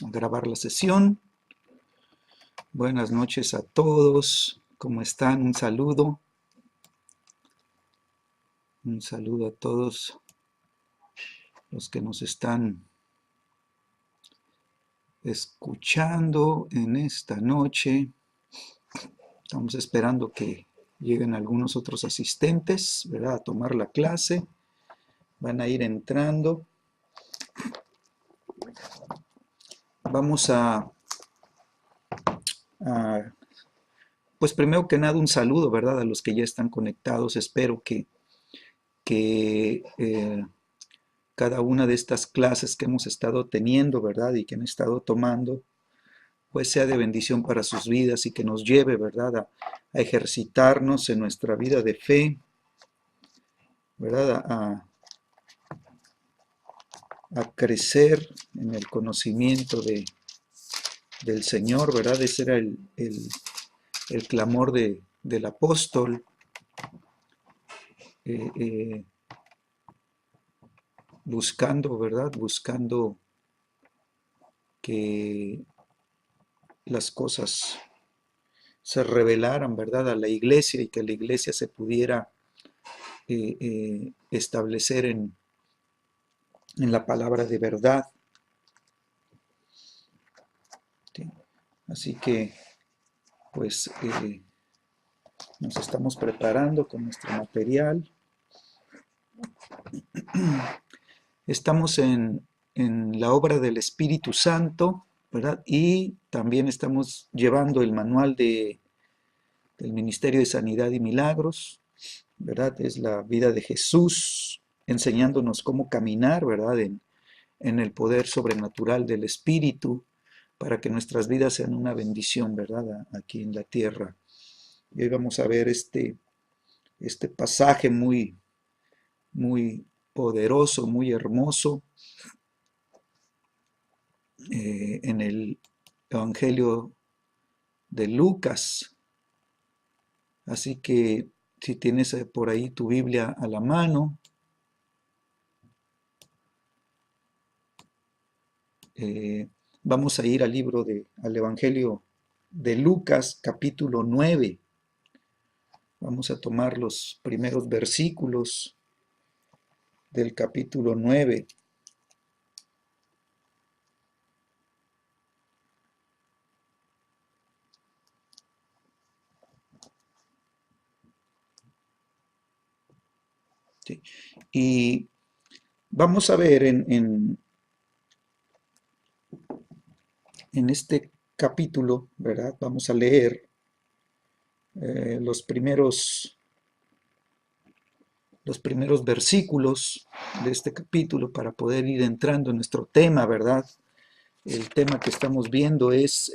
a grabar la sesión. Buenas noches a todos. ¿Cómo están? Un saludo. Un saludo a todos los que nos están escuchando en esta noche. Estamos esperando que lleguen algunos otros asistentes, ¿verdad?, a tomar la clase. Van a ir entrando. Vamos pues primero que nada un saludo, ¿verdad?, a los que ya están conectados. Espero que cada una de estas clases que hemos estado teniendo, ¿verdad?, y que han estado tomando, pues sea de bendición para sus vidas y que nos lleve, ¿verdad?, a ejercitarnos en nuestra vida de fe, ¿verdad?, a crecer en el conocimiento del Señor, ¿verdad? Ese era el clamor del apóstol. Buscando, ¿verdad? Buscando que las cosas se revelaran, ¿verdad?, a la iglesia y que la iglesia se pudiera establecer en la palabra de verdad. ¿Sí? Así que, pues, nos estamos preparando con nuestro material. Estamos en la obra del Espíritu Santo, ¿verdad? Y también estamos llevando el manual del Ministerio de Sanidad y Milagros, ¿verdad? Es la vida de Jesús, enseñándonos cómo caminar, ¿verdad?, en el poder sobrenatural del Espíritu, para que nuestras vidas sean una bendición, ¿verdad?, aquí en la tierra. Y hoy vamos a ver este pasaje muy, muy poderoso, muy hermoso, en el Evangelio de Lucas. Así que si tienes por ahí tu Biblia a la mano, vamos a ir al Evangelio de Lucas, capítulo 9. Vamos a tomar los primeros versículos del capítulo 9. ¿Sí? Y vamos a ver en este capítulo, ¿verdad? Vamos a leer los primeros versículos de este capítulo para poder ir entrando en nuestro tema, ¿verdad? El tema que estamos viendo es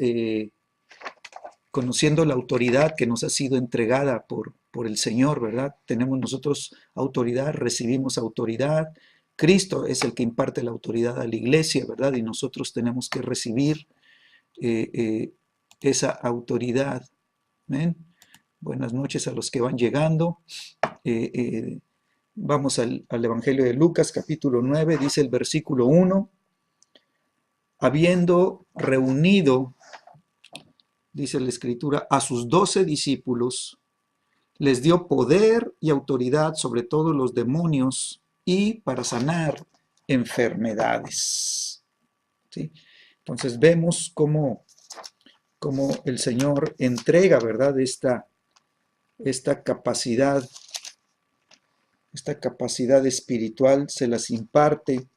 conociendo la autoridad que nos ha sido entregada por el Señor, ¿verdad? Tenemos nosotros autoridad, recibimos autoridad. Cristo es el que imparte la autoridad a la iglesia, ¿verdad? Y nosotros tenemos que recibir esa autoridad. ¿Ven? Buenas noches a los que van llegando. Vamos al Evangelio de Lucas, capítulo 9, dice el versículo 1, habiendo reunido, dice la Escritura, a sus 12 discípulos, les dio poder y autoridad sobre todos los demonios y para sanar enfermedades. ¿Sí? Entonces vemos cómo el Señor entrega, ¿verdad?, esta capacidad espiritual, se las imparte,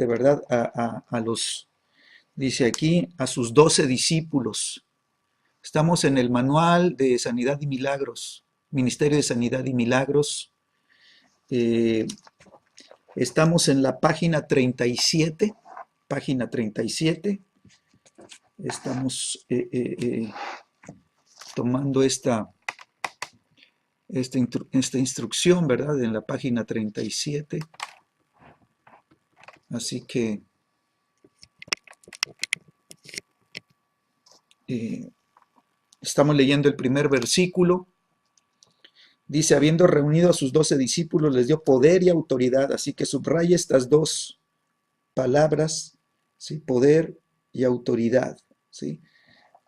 ¿verdad?, a los, dice aquí, a sus 12 discípulos. Estamos en el manual de Sanidad y Milagros, Ministerio de Sanidad y Milagros. Estamos en la página 37, Estamos tomando esta instrucción, ¿verdad?, en la página 37. Así que estamos leyendo el primer versículo. Dice, habiendo reunido a sus 12 discípulos, les dio poder y autoridad. Así que subraya estas dos palabras, ¿sí? Poder y autoridad, ¿sí?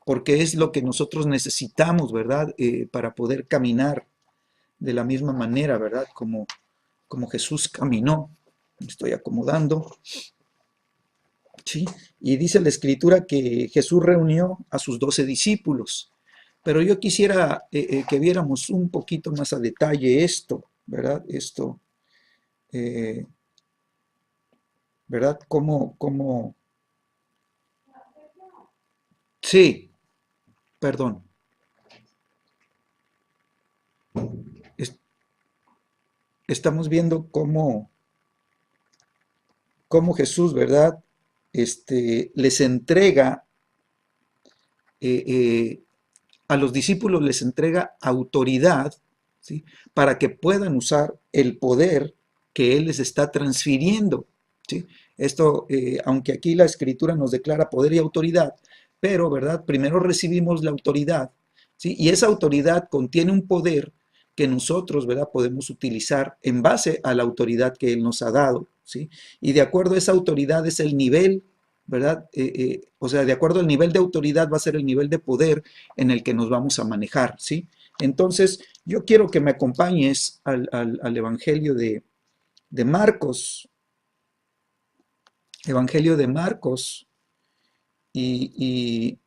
Porque es lo que nosotros necesitamos, ¿verdad? Para poder caminar de la misma manera, ¿verdad? Como Jesús caminó. Me estoy acomodando, ¿sí? Y dice la Escritura que Jesús reunió a sus 12 discípulos. Pero yo quisiera que viéramos un poquito más a detalle esto, ¿verdad? Esto, eh, ¿verdad? Sí, perdón. Es- Estamos viendo cómo Jesús, ¿verdad? Les entrega, eh, eh, a los discípulos les entrega autoridad, ¿sí? Para que puedan usar el poder que Él les está transfiriendo, ¿sí? Esto, aunque aquí la Escritura nos declara poder y autoridad, pero, ¿verdad? Primero recibimos la autoridad, ¿sí? Y esa autoridad contiene un poder que nosotros, ¿verdad? Podemos utilizar en base a la autoridad que Él nos ha dado, ¿sí? Y de acuerdo a esa autoridad es el nivel, ¿verdad? O sea, de acuerdo al nivel de autoridad va a ser el nivel de poder en el que nos vamos a manejar, ¿sí? Entonces, yo quiero que me acompañes al Evangelio de Marcos, Evangelio de Marcos, y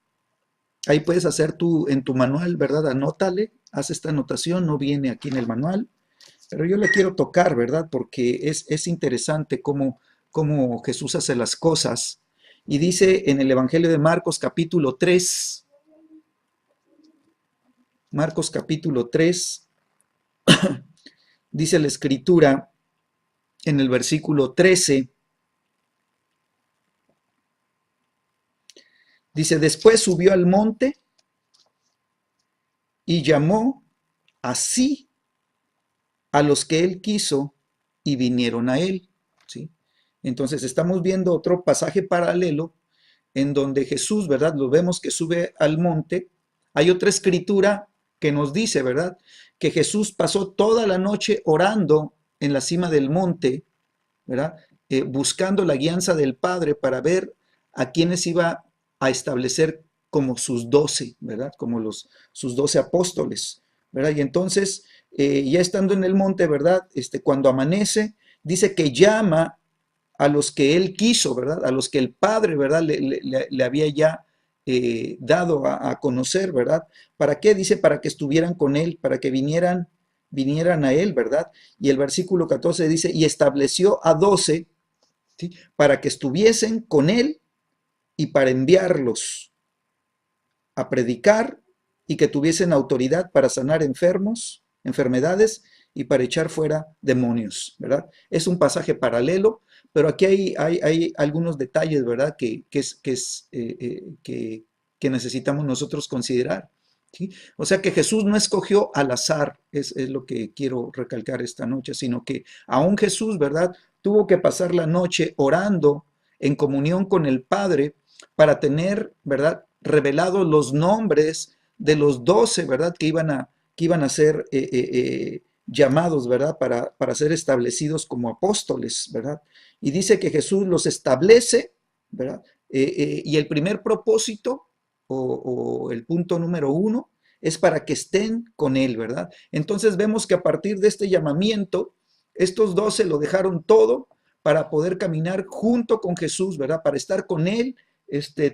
ahí puedes hacer en tu manual, ¿verdad? Anótale, haz esta anotación, no viene aquí en el manual, pero yo le quiero tocar, ¿verdad? Porque es interesante cómo Jesús hace las cosas. Y dice en el Evangelio de Marcos capítulo 3, Marcos capítulo 3, dice la Escritura en el versículo 13, dice, después subió al monte y llamó así a los que él quiso y vinieron a él, ¿sí? Entonces estamos viendo otro pasaje paralelo en donde Jesús, ¿verdad? Lo vemos que sube al monte. Hay otra escritura que nos dice, ¿verdad? Que Jesús pasó toda la noche orando en la cima del monte, ¿verdad? Buscando la guianza del Padre para ver a quienes iba a establecer como sus 12, ¿verdad? Como sus 12 apóstoles, ¿verdad? Y entonces, ya estando en el monte, ¿verdad? Cuando amanece, dice que llama a los que él quiso, ¿verdad? A los que el Padre, ¿verdad? Le había ya dado a conocer, ¿verdad? ¿Para qué? Dice, para que estuvieran con él, para que vinieran a él, ¿verdad? Y el versículo 14 dice, y estableció a 12, ¿sí? Para que estuviesen con él y para enviarlos a predicar y que tuviesen autoridad para sanar enfermos, enfermedades y para echar fuera demonios, ¿verdad? Es un pasaje paralelo, pero aquí hay algunos detalles, ¿verdad? Que necesitamos nosotros considerar, ¿sí? O sea que Jesús no escogió al azar, es lo que quiero recalcar esta noche, sino que aún Jesús, ¿verdad? Tuvo que pasar la noche orando en comunión con el Padre para tener, ¿verdad? Revelados los nombres de los 12, ¿verdad? Que iban a ser llamados, ¿verdad? Para ser establecidos como apóstoles, ¿verdad? Y dice que Jesús los establece, ¿verdad? Y el primer propósito o el punto número uno es para que estén con Él, ¿verdad? Entonces vemos que a partir de este llamamiento, estos 12 lo dejaron todo para poder caminar junto con Jesús, ¿verdad? Para estar con Él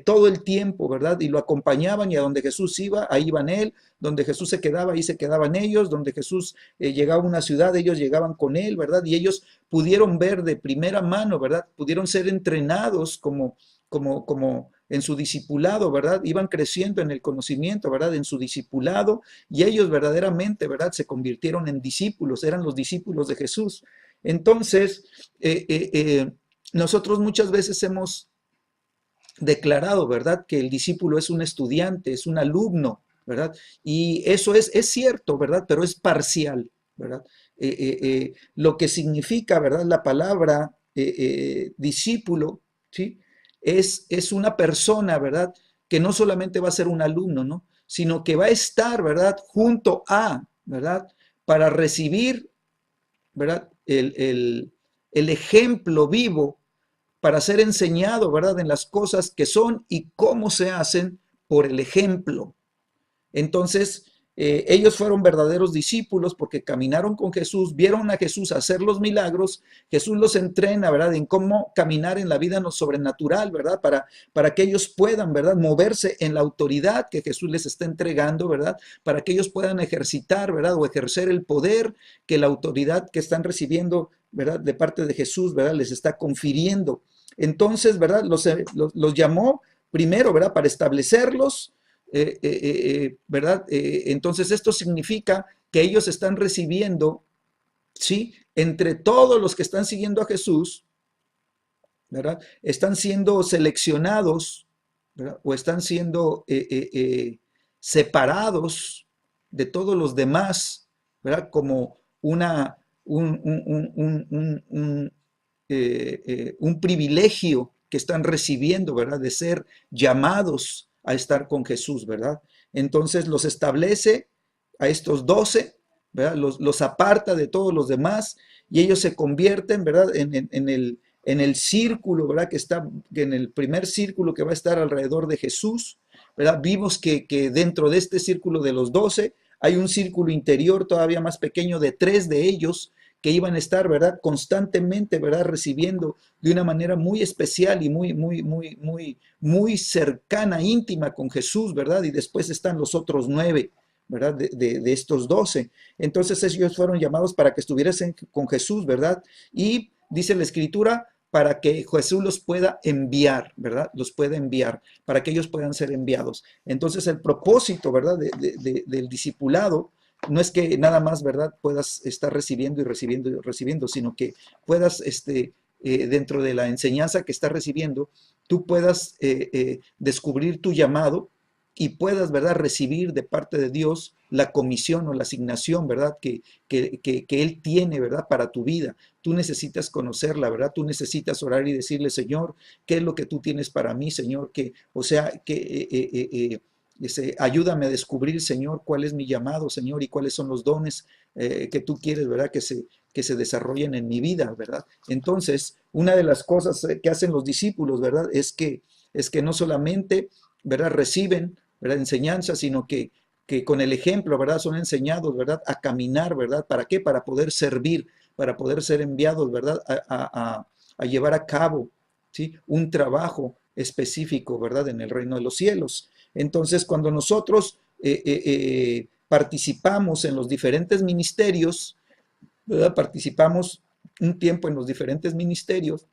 todo el tiempo, ¿verdad? Y lo acompañaban y a donde Jesús iba, ahí iban él, donde Jesús se quedaba, ahí se quedaban ellos, donde Jesús llegaba a una ciudad, ellos llegaban con él, ¿verdad? Y ellos pudieron ver de primera mano, ¿verdad? Pudieron ser entrenados como en su discipulado, ¿verdad? Iban creciendo en el conocimiento, ¿verdad? En su discipulado y ellos verdaderamente, ¿verdad? Se convirtieron en discípulos, eran los discípulos de Jesús. Entonces, nosotros muchas veces hemos declarado, ¿verdad? Que el discípulo es un estudiante, es un alumno, ¿verdad? Y eso es cierto, ¿verdad? Pero es parcial, ¿verdad? Lo que significa, ¿verdad? La palabra discípulo, ¿sí? Es una persona, ¿verdad? Que no solamente va a ser un alumno, ¿no? Sino que va a estar, ¿verdad? Junto a, ¿verdad? Para recibir, ¿verdad? El ejemplo vivo para ser enseñado, ¿verdad?, en las cosas que son y cómo se hacen por el ejemplo. Entonces, ellos fueron verdaderos discípulos porque caminaron con Jesús, vieron a Jesús hacer los milagros, Jesús los entrena, ¿verdad?, en cómo caminar en la vida no sobrenatural, ¿verdad?, para que ellos puedan, ¿verdad?, moverse en la autoridad que Jesús les está entregando, ¿verdad?, para que ellos puedan ejercitar, ¿verdad?, o ejercer el poder que la autoridad que están recibiendo, ¿verdad?, de parte de Jesús, ¿verdad?, les está confiriendo. Entonces, ¿verdad?, los llamó primero, ¿verdad?, para establecerlos, ¿verdad? Entonces esto significa que ellos están recibiendo, ¿sí?, entre todos los que están siguiendo a Jesús, ¿verdad?, están siendo seleccionados, ¿verdad?, o están siendo separados de todos los demás, ¿verdad?, como un privilegio que están recibiendo, ¿verdad?, de ser llamados a estar con Jesús, ¿verdad? Entonces los establece a estos 12, ¿verdad? Los aparta de todos los demás y ellos se convierten, ¿verdad?, en el círculo, ¿verdad?, que está en el primer círculo que va a estar alrededor de Jesús, ¿verdad? Vimos que dentro de este círculo de los 12 hay un círculo interior todavía más pequeño de 3 de ellos que iban a estar, ¿verdad?, constantemente, ¿verdad?, recibiendo de una manera muy especial y muy cercana, íntima con Jesús, ¿verdad? Y después están los otros 9, ¿verdad?, de estos 12. Entonces ellos fueron llamados para que estuviesen con Jesús, ¿verdad? Y dice la Escritura, para que Jesús los pueda enviar, ¿verdad? Los pueda enviar, para que ellos puedan ser enviados. Entonces el propósito, ¿verdad?, del discipulado no es que nada más, ¿verdad?, puedas estar recibiendo y recibiendo y recibiendo, sino que puedas, dentro de la enseñanza que estás recibiendo, tú puedas descubrir tu llamado y puedas, ¿verdad?, recibir de parte de Dios la comisión o la asignación, ¿verdad?, que Él tiene, ¿verdad?, para tu vida. Tú necesitas conocerla, ¿verdad? Tú necesitas orar y decirle, Señor, ¿qué es lo que tú tienes para mí, Señor? Ayúdame a descubrir, Señor, cuál es mi llamado, Señor, y cuáles son los dones que tú quieres, ¿verdad?, que se desarrollen en mi vida, ¿verdad? Entonces, una de las cosas que hacen los discípulos, ¿verdad?, es que no solamente, ¿verdad?, reciben, ¿verdad?, enseñanza, sino que con el ejemplo, ¿verdad?, son enseñados, ¿verdad?, a caminar, ¿verdad? ¿Para qué? Para poder servir, para poder ser enviados, ¿verdad?, a llevar a cabo, ¿sí?, un trabajo específico, ¿verdad?, en el reino de los cielos. Entonces, cuando nosotros participamos en los diferentes ministerios, ¿verdad?, participamos un tiempo en los diferentes ministerios,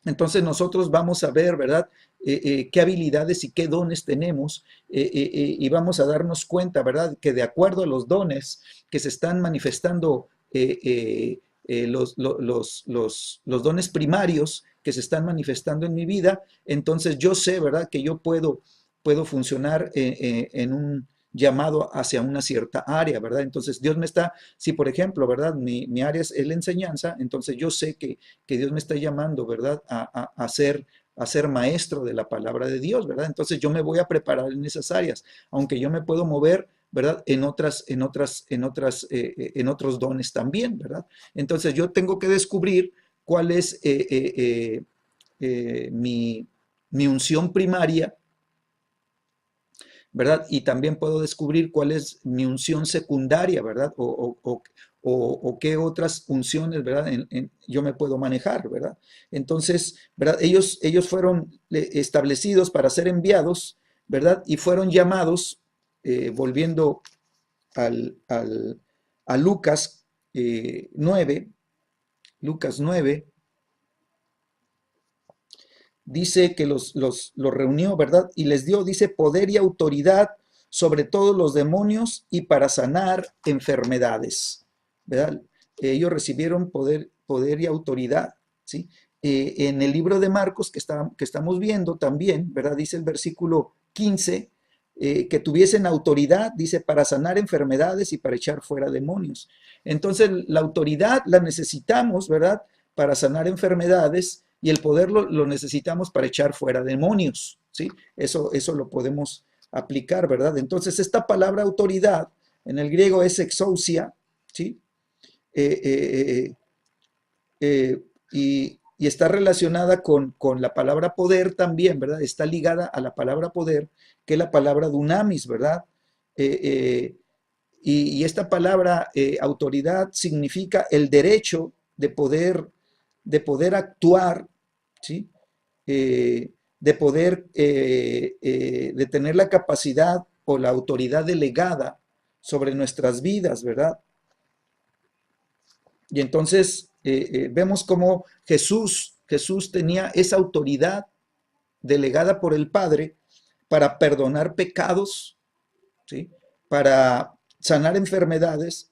entonces nosotros vamos a ver, ¿verdad?, qué habilidades y qué dones tenemos y vamos a darnos cuenta, ¿verdad?, que de acuerdo a los dones que se están manifestando, los dones primarios que se están manifestando en mi vida, entonces yo sé, ¿verdad?, que yo puedo funcionar en un llamado hacia una cierta área, ¿verdad? Entonces Dios me está, si por ejemplo, ¿verdad?, mi área es la enseñanza, entonces yo sé que Dios me está llamando, ¿verdad?, a ser maestro de la palabra de Dios, ¿verdad? Entonces yo me voy a preparar en esas áreas, aunque yo me puedo mover, ¿verdad?, en otros dones también, ¿verdad? Entonces yo tengo que descubrir cuál es mi unción primaria, ¿verdad? Y también puedo descubrir cuál es mi unción secundaria, ¿verdad? O qué otras unciones, ¿verdad?, yo me puedo manejar, ¿verdad? Entonces, ¿verdad?, ellos fueron establecidos para ser enviados, ¿verdad? Y fueron llamados, volviendo a Lucas 9, Lucas 9, dice que los reunió, ¿verdad? Y les dio, dice, poder y autoridad sobre todos los demonios y para sanar enfermedades, ¿verdad? Ellos recibieron poder y autoridad, ¿sí? En el libro de Marcos que estamos viendo también, ¿verdad?, dice el versículo 15, que tuviesen autoridad, dice, para sanar enfermedades y para echar fuera demonios. Entonces, la autoridad la necesitamos, ¿verdad?, para sanar enfermedades y el poder lo necesitamos para echar fuera demonios, ¿sí? Eso lo podemos aplicar, ¿verdad? Entonces, esta palabra autoridad en el griego es exousia, ¿sí? Eh, eh, eh, y y está relacionada con la palabra poder también, ¿verdad? Está ligada a la palabra poder, que es la palabra dunamis, ¿verdad? Eh, eh, y esta palabra autoridad significa el derecho de poder actuar, ¿sí? De poder, de tener la capacidad o la autoridad delegada sobre nuestras vidas, ¿verdad? Y entonces vemos cómo Jesús tenía esa autoridad delegada por el Padre para perdonar pecados, ¿sí? Para sanar enfermedades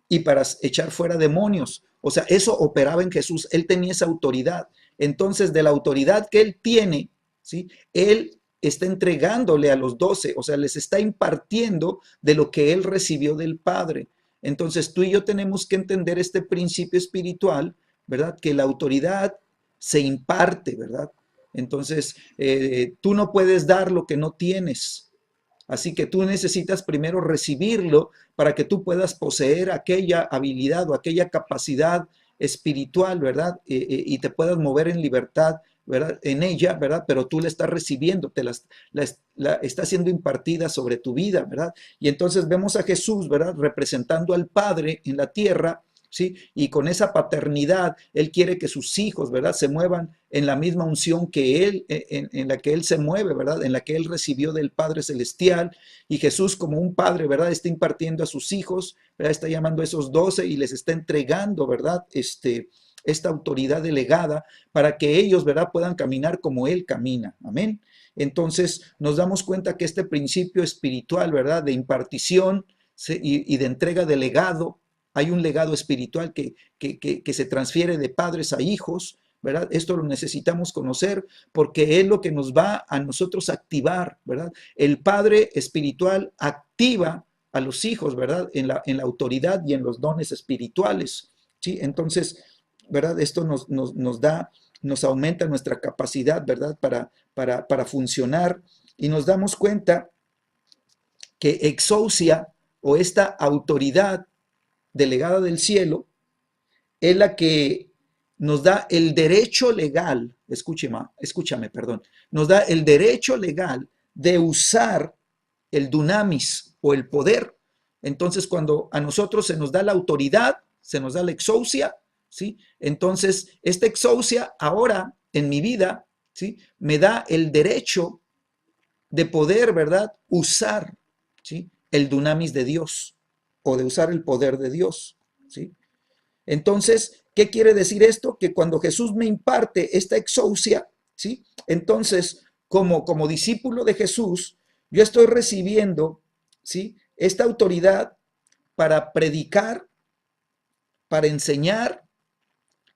y para echar fuera demonios. O sea, eso operaba en Jesús. Él tenía esa autoridad. Entonces, de la autoridad que él tiene, ¿sí? Él está entregándole a los 12, o sea, les está impartiendo de lo que él recibió del Padre. Entonces, tú y yo tenemos que entender este principio espiritual, ¿verdad? Que la autoridad se imparte, ¿verdad? Entonces, tú no puedes dar lo que no tienes. Así que tú necesitas primero recibirlo para que tú puedas poseer aquella habilidad o aquella capacidad espiritual, ¿verdad? Y te puedas mover en libertad, ¿verdad? En ella, ¿verdad? Pero tú la estás recibiendo, la está siendo impartida sobre tu vida, ¿verdad? Y entonces vemos a Jesús, ¿verdad? Representando al Padre en la tierra, ¿sí? Y con esa paternidad, Él quiere que sus hijos, ¿verdad? Se muevan en la misma unción que Él, en la que Él se mueve, ¿verdad? En la que Él recibió del Padre Celestial. Y Jesús, como un padre, ¿verdad? Está impartiendo a sus hijos, ¿verdad? Está llamando a esos 12 y les está entregando, ¿verdad? Esta autoridad delegada para que ellos, ¿verdad? Puedan caminar como Él camina. Amén. Entonces nos damos cuenta que este principio espiritual, ¿verdad? De impartición y de entrega de legado, hay un legado espiritual que se transfiere de padres a hijos, ¿verdad? Esto lo necesitamos conocer porque es lo que nos va a nosotros activar, ¿verdad? El padre espiritual activa a los hijos, ¿verdad? En la autoridad y en los dones espirituales, ¿sí? Entonces, ¿verdad? Esto nos aumenta nuestra capacidad, ¿verdad? Para funcionar y nos damos cuenta que exousia o esta autoridad delegada del cielo es la que nos da el derecho legal, escúchame, perdón, nos da el derecho legal de usar el dunamis o el poder. Entonces, cuando a nosotros se nos da la autoridad, se nos da la exousia, ¿sí? Entonces, esta exousia ahora en mi vida, ¿sí? Me da el derecho de poder, ¿verdad? Usar, ¿sí? El dunamis de Dios o de usar el poder de Dios, ¿sí? Entonces, ¿qué quiere decir esto? Que cuando Jesús me imparte esta exousia, ¿sí? Entonces, como discípulo de Jesús, yo estoy recibiendo, ¿sí? Esta autoridad para predicar, para enseñar,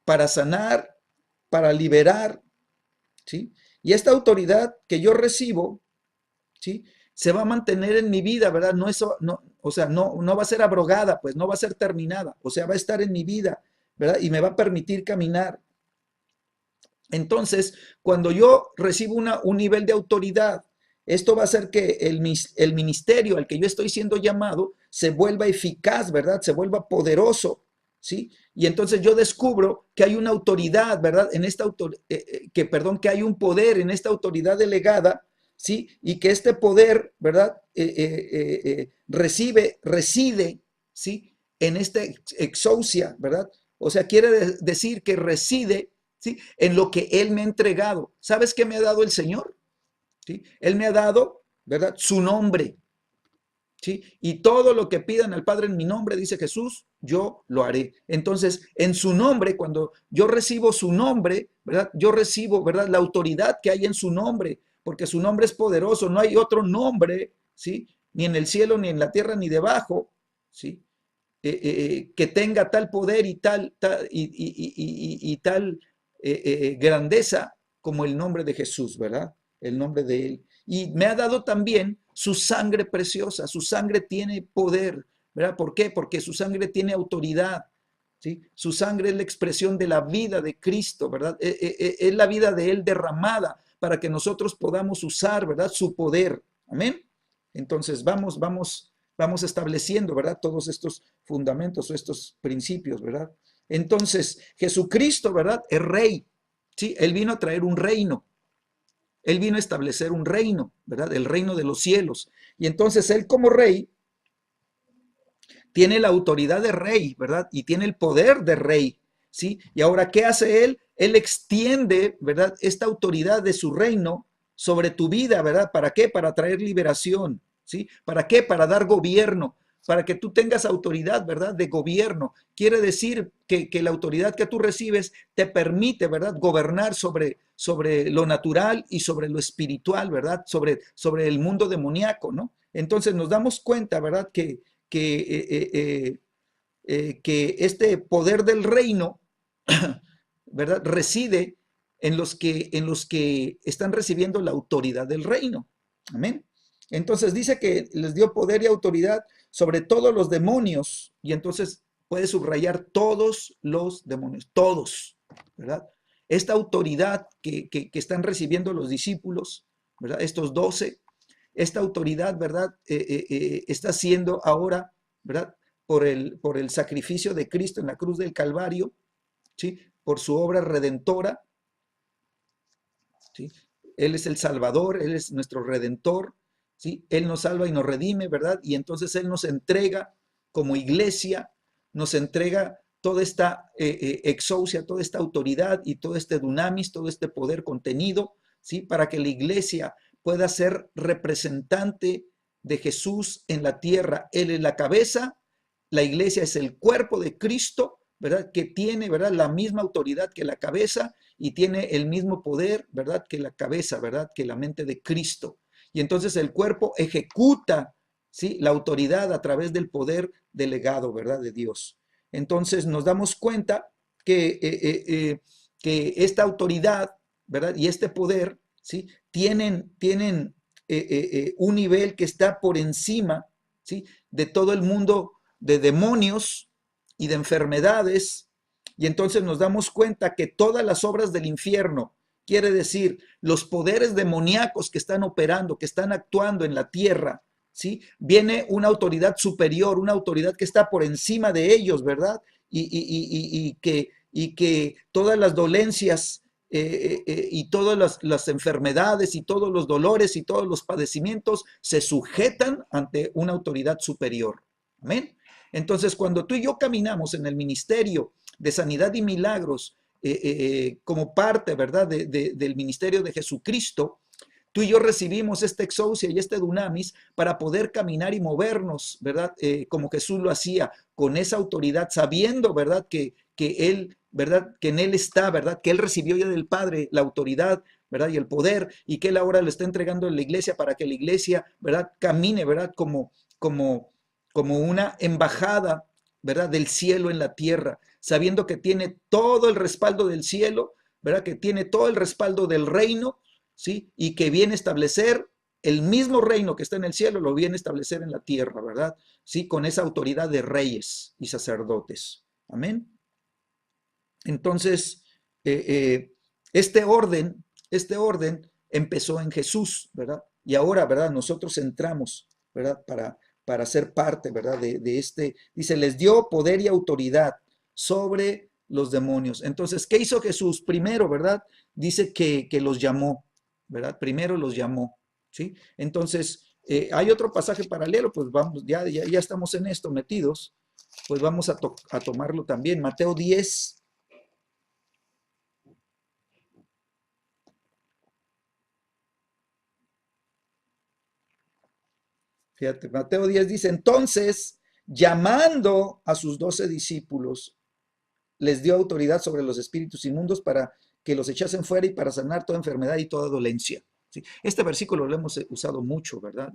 para sanar, para liberar, ¿sí? Y esta autoridad que yo recibo, ¿sí? Se va a mantener en mi vida, ¿verdad? No eso, no, o sea, no va a ser abrogada, pues no va a ser terminada, o sea, va a estar en mi vida, ¿verdad? Y me va a permitir caminar. Entonces, cuando yo recibo un nivel de autoridad, esto va a hacer que el ministerio al que yo estoy siendo llamado se vuelva eficaz, ¿verdad? Se vuelva poderoso, ¿sí? Y entonces yo descubro que hay una autoridad, ¿verdad? En esta que hay un poder en esta autoridad delegada, ¿sí? Y que este poder, ¿verdad? Reside, ¿sí? En esta exousia, ¿verdad? O sea, quiere decir que reside, ¿sí? En lo que Él me ha entregado. ¿Sabes qué me ha dado el Señor? ¿Sí? Él me ha dado, ¿verdad? Su nombre, ¿sí? Y todo lo que pidan al Padre en mi nombre, dice Jesús, yo lo haré. Entonces, en su nombre, cuando yo recibo su nombre, ¿verdad? Yo recibo, ¿verdad? La autoridad que hay en su nombre, porque su nombre es poderoso, no hay otro nombre, ¿sí? Ni en el cielo, ni en la tierra, ni debajo, ¿sí? Que tenga tal poder y tal grandeza como el nombre de Jesús, ¿verdad? El nombre de Él. Y me ha dado también su sangre preciosa, su sangre tiene poder, ¿verdad? ¿Por qué? Porque su sangre tiene autoridad, ¿sí? Su sangre es la expresión de la vida de Cristo, ¿verdad? Es la vida de Él derramada para que nosotros podamos usar, ¿verdad? Su poder. Amén. Entonces, vamos estableciendo, ¿verdad? Todos estos fundamentos o estos principios, ¿verdad? Entonces, Jesucristo, ¿verdad? Es rey, ¿sí? Él vino a traer un reino. Él vino a establecer un reino, ¿verdad? El reino de los cielos. Y entonces él como rey tiene la autoridad de rey, ¿verdad? Y tiene el poder de rey, ¿sí? Y ahora, ¿qué hace él? Él extiende, ¿verdad? Esta autoridad de su reino sobre tu vida, ¿verdad? ¿Para qué? Para traer liberación, ¿sí? ¿Para qué? Para dar gobierno, para que tú tengas autoridad, ¿verdad? De gobierno. Quiere decir que la autoridad que tú recibes te permite, ¿verdad? Gobernar sobre lo natural y sobre lo espiritual, ¿verdad? Sobre el mundo demoníaco, ¿no? Entonces nos damos cuenta, ¿verdad? Que este poder del reino, ¿verdad? Reside en los que están recibiendo la autoridad del reino. Amén. Entonces dice que les dio poder y autoridad sobre todos los demonios, y entonces puede subrayar todos los demonios, todos, ¿verdad? Esta autoridad que están recibiendo los discípulos, ¿verdad? Estos 12, esta autoridad, ¿verdad? Está siendo ahora, ¿verdad? Por el sacrificio de Cristo en la cruz del Calvario, ¿sí? Por su obra redentora, ¿sí? Él es el Salvador, Él es nuestro Redentor, ¿sí? Él nos salva y nos redime, ¿verdad? Y entonces Él nos entrega como iglesia, nos entrega toda esta exousia, toda esta autoridad y todo este dunamis, todo este poder contenido, ¿sí? Para que la iglesia pueda ser representante de Jesús en la tierra. Él es la cabeza, la iglesia es el cuerpo de Cristo, ¿verdad? Que tiene, ¿verdad? La misma autoridad que la cabeza y tiene el mismo poder, ¿verdad? Que la cabeza, ¿verdad? Que la mente de Cristo. Y entonces el cuerpo ejecuta, ¿sí? La autoridad a través del poder delegado, ¿verdad? De Dios. Entonces nos damos cuenta que esta autoridad, ¿verdad? Y este poder, ¿sí? Tienen un nivel que está por encima, ¿sí? De todo el mundo de demonios y de enfermedades, y entonces nos damos cuenta que todas las obras del infierno, quiere decir, los poderes demoníacos que están operando, que están actuando en la tierra, ¿sí? Viene una autoridad superior, una autoridad que está por encima de ellos, ¿verdad? Y que todas las dolencias y todas las enfermedades y todos los dolores y todos los padecimientos se sujetan ante una autoridad superior. Amén. Entonces, cuando tú y yo caminamos en el ministerio de sanidad y milagros como parte, ¿verdad?, del ministerio de Jesucristo, tú y yo recibimos este exousia y este dunamis para poder caminar y movernos, ¿verdad? Como Jesús lo hacía, con esa autoridad, sabiendo, ¿verdad?, que Él, ¿verdad?, que en Él está, ¿verdad?, que Él recibió ya del Padre la autoridad, ¿verdad?, y el poder, y que Él ahora lo está entregando en la iglesia para que la iglesia, ¿verdad?, camine, ¿verdad?, como una embajada, ¿verdad?, del cielo en la tierra, sabiendo que tiene todo el respaldo del cielo, ¿verdad?, que tiene todo el respaldo del reino, ¿sí? Y que viene a establecer el mismo reino que está en el cielo, lo viene a establecer en la tierra, ¿verdad? Sí, con esa autoridad de reyes y sacerdotes. Amén. Entonces, eh, eh, este orden empezó en Jesús, ¿verdad? Y ahora, ¿verdad? Nosotros entramos, ¿verdad? Para ser parte, ¿verdad? De este, dice, les dio poder y autoridad sobre los demonios. Entonces, ¿qué hizo Jesús? Primero, ¿verdad? Dice que los llamó, ¿verdad? Primero los llamó, ¿sí? Entonces, hay otro pasaje paralelo, pues vamos, ya estamos en esto metidos, pues vamos a tomarlo también. Mateo 10. Fíjate, Mateo 10 dice, entonces, llamando a sus 12 discípulos, les dio autoridad sobre los espíritus inmundos para que los echasen fuera y para sanar toda enfermedad y toda dolencia. ¿Sí? Este versículo lo hemos usado mucho, ¿verdad?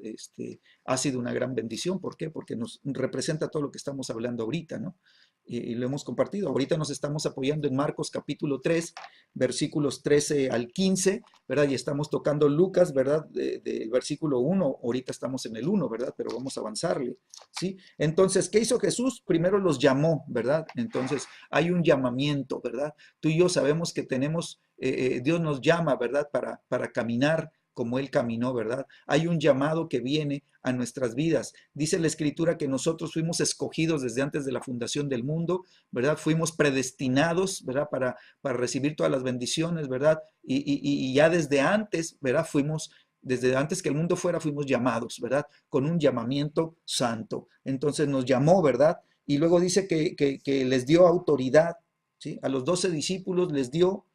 Ha sido una gran bendición. ¿Por qué? Porque nos representa todo lo que estamos hablando ahorita, ¿no? Y lo hemos compartido. Ahorita nos estamos apoyando en Marcos capítulo 3, versículos 13 al 15, ¿verdad? Y estamos tocando Lucas, ¿verdad? Del versículo 1, ahorita estamos en el 1, ¿verdad? Pero vamos a avanzarle, ¿sí? Entonces, ¿qué hizo Jesús? Primero los llamó, ¿verdad? Entonces, hay un llamamiento, ¿verdad? Tú y yo sabemos que tenemos, Dios nos llama, ¿verdad? Para caminar, como Él caminó, ¿verdad? Hay un llamado que viene a nuestras vidas. Dice la Escritura que nosotros fuimos escogidos desde antes de la fundación del mundo, ¿verdad? Fuimos predestinados, ¿verdad? Para recibir todas las bendiciones, ¿verdad? Y ya desde antes, ¿verdad? Desde antes que el mundo fuera, fuimos llamados, ¿verdad? Con un llamamiento santo. Entonces nos llamó, ¿verdad? Y luego dice que les dio autoridad, ¿sí? A los 12 discípulos les dio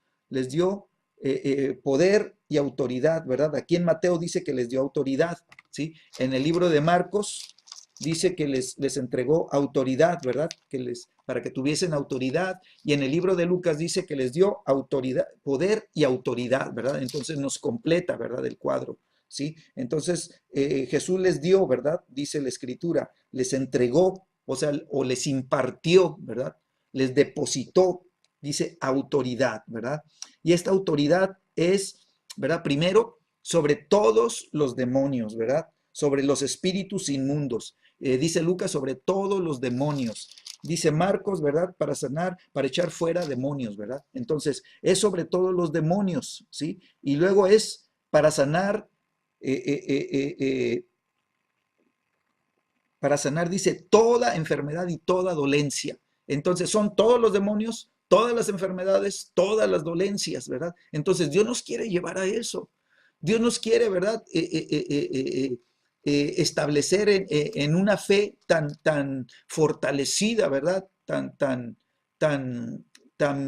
poder y autoridad, ¿verdad? Aquí en Mateo dice que les dio autoridad, ¿sí? En el libro de Marcos dice que les entregó autoridad, ¿verdad? Para que tuviesen autoridad. Y en el libro de Lucas dice que les dio autoridad, poder y autoridad, ¿verdad? Entonces nos completa, ¿verdad? El cuadro, ¿sí? Entonces Jesús les dio, ¿verdad? Dice la Escritura, les entregó, o sea, o les impartió, ¿verdad? Les depositó, dice autoridad, ¿verdad? Y esta autoridad es, ¿verdad? Primero, sobre todos los demonios, ¿verdad? Sobre los espíritus inmundos. Dice Lucas sobre todos los demonios. Dice Marcos, ¿verdad? Para sanar, para echar fuera demonios, ¿verdad? Entonces, es sobre todos los demonios, ¿sí? Y luego es para sanar, dice, toda enfermedad y toda dolencia. Entonces, son todos los demonios, todas las enfermedades, todas las dolencias, ¿verdad? Entonces, Dios nos quiere llevar a eso. Dios nos quiere, ¿verdad? Establecer en una fe tan fortalecida, ¿verdad? Tan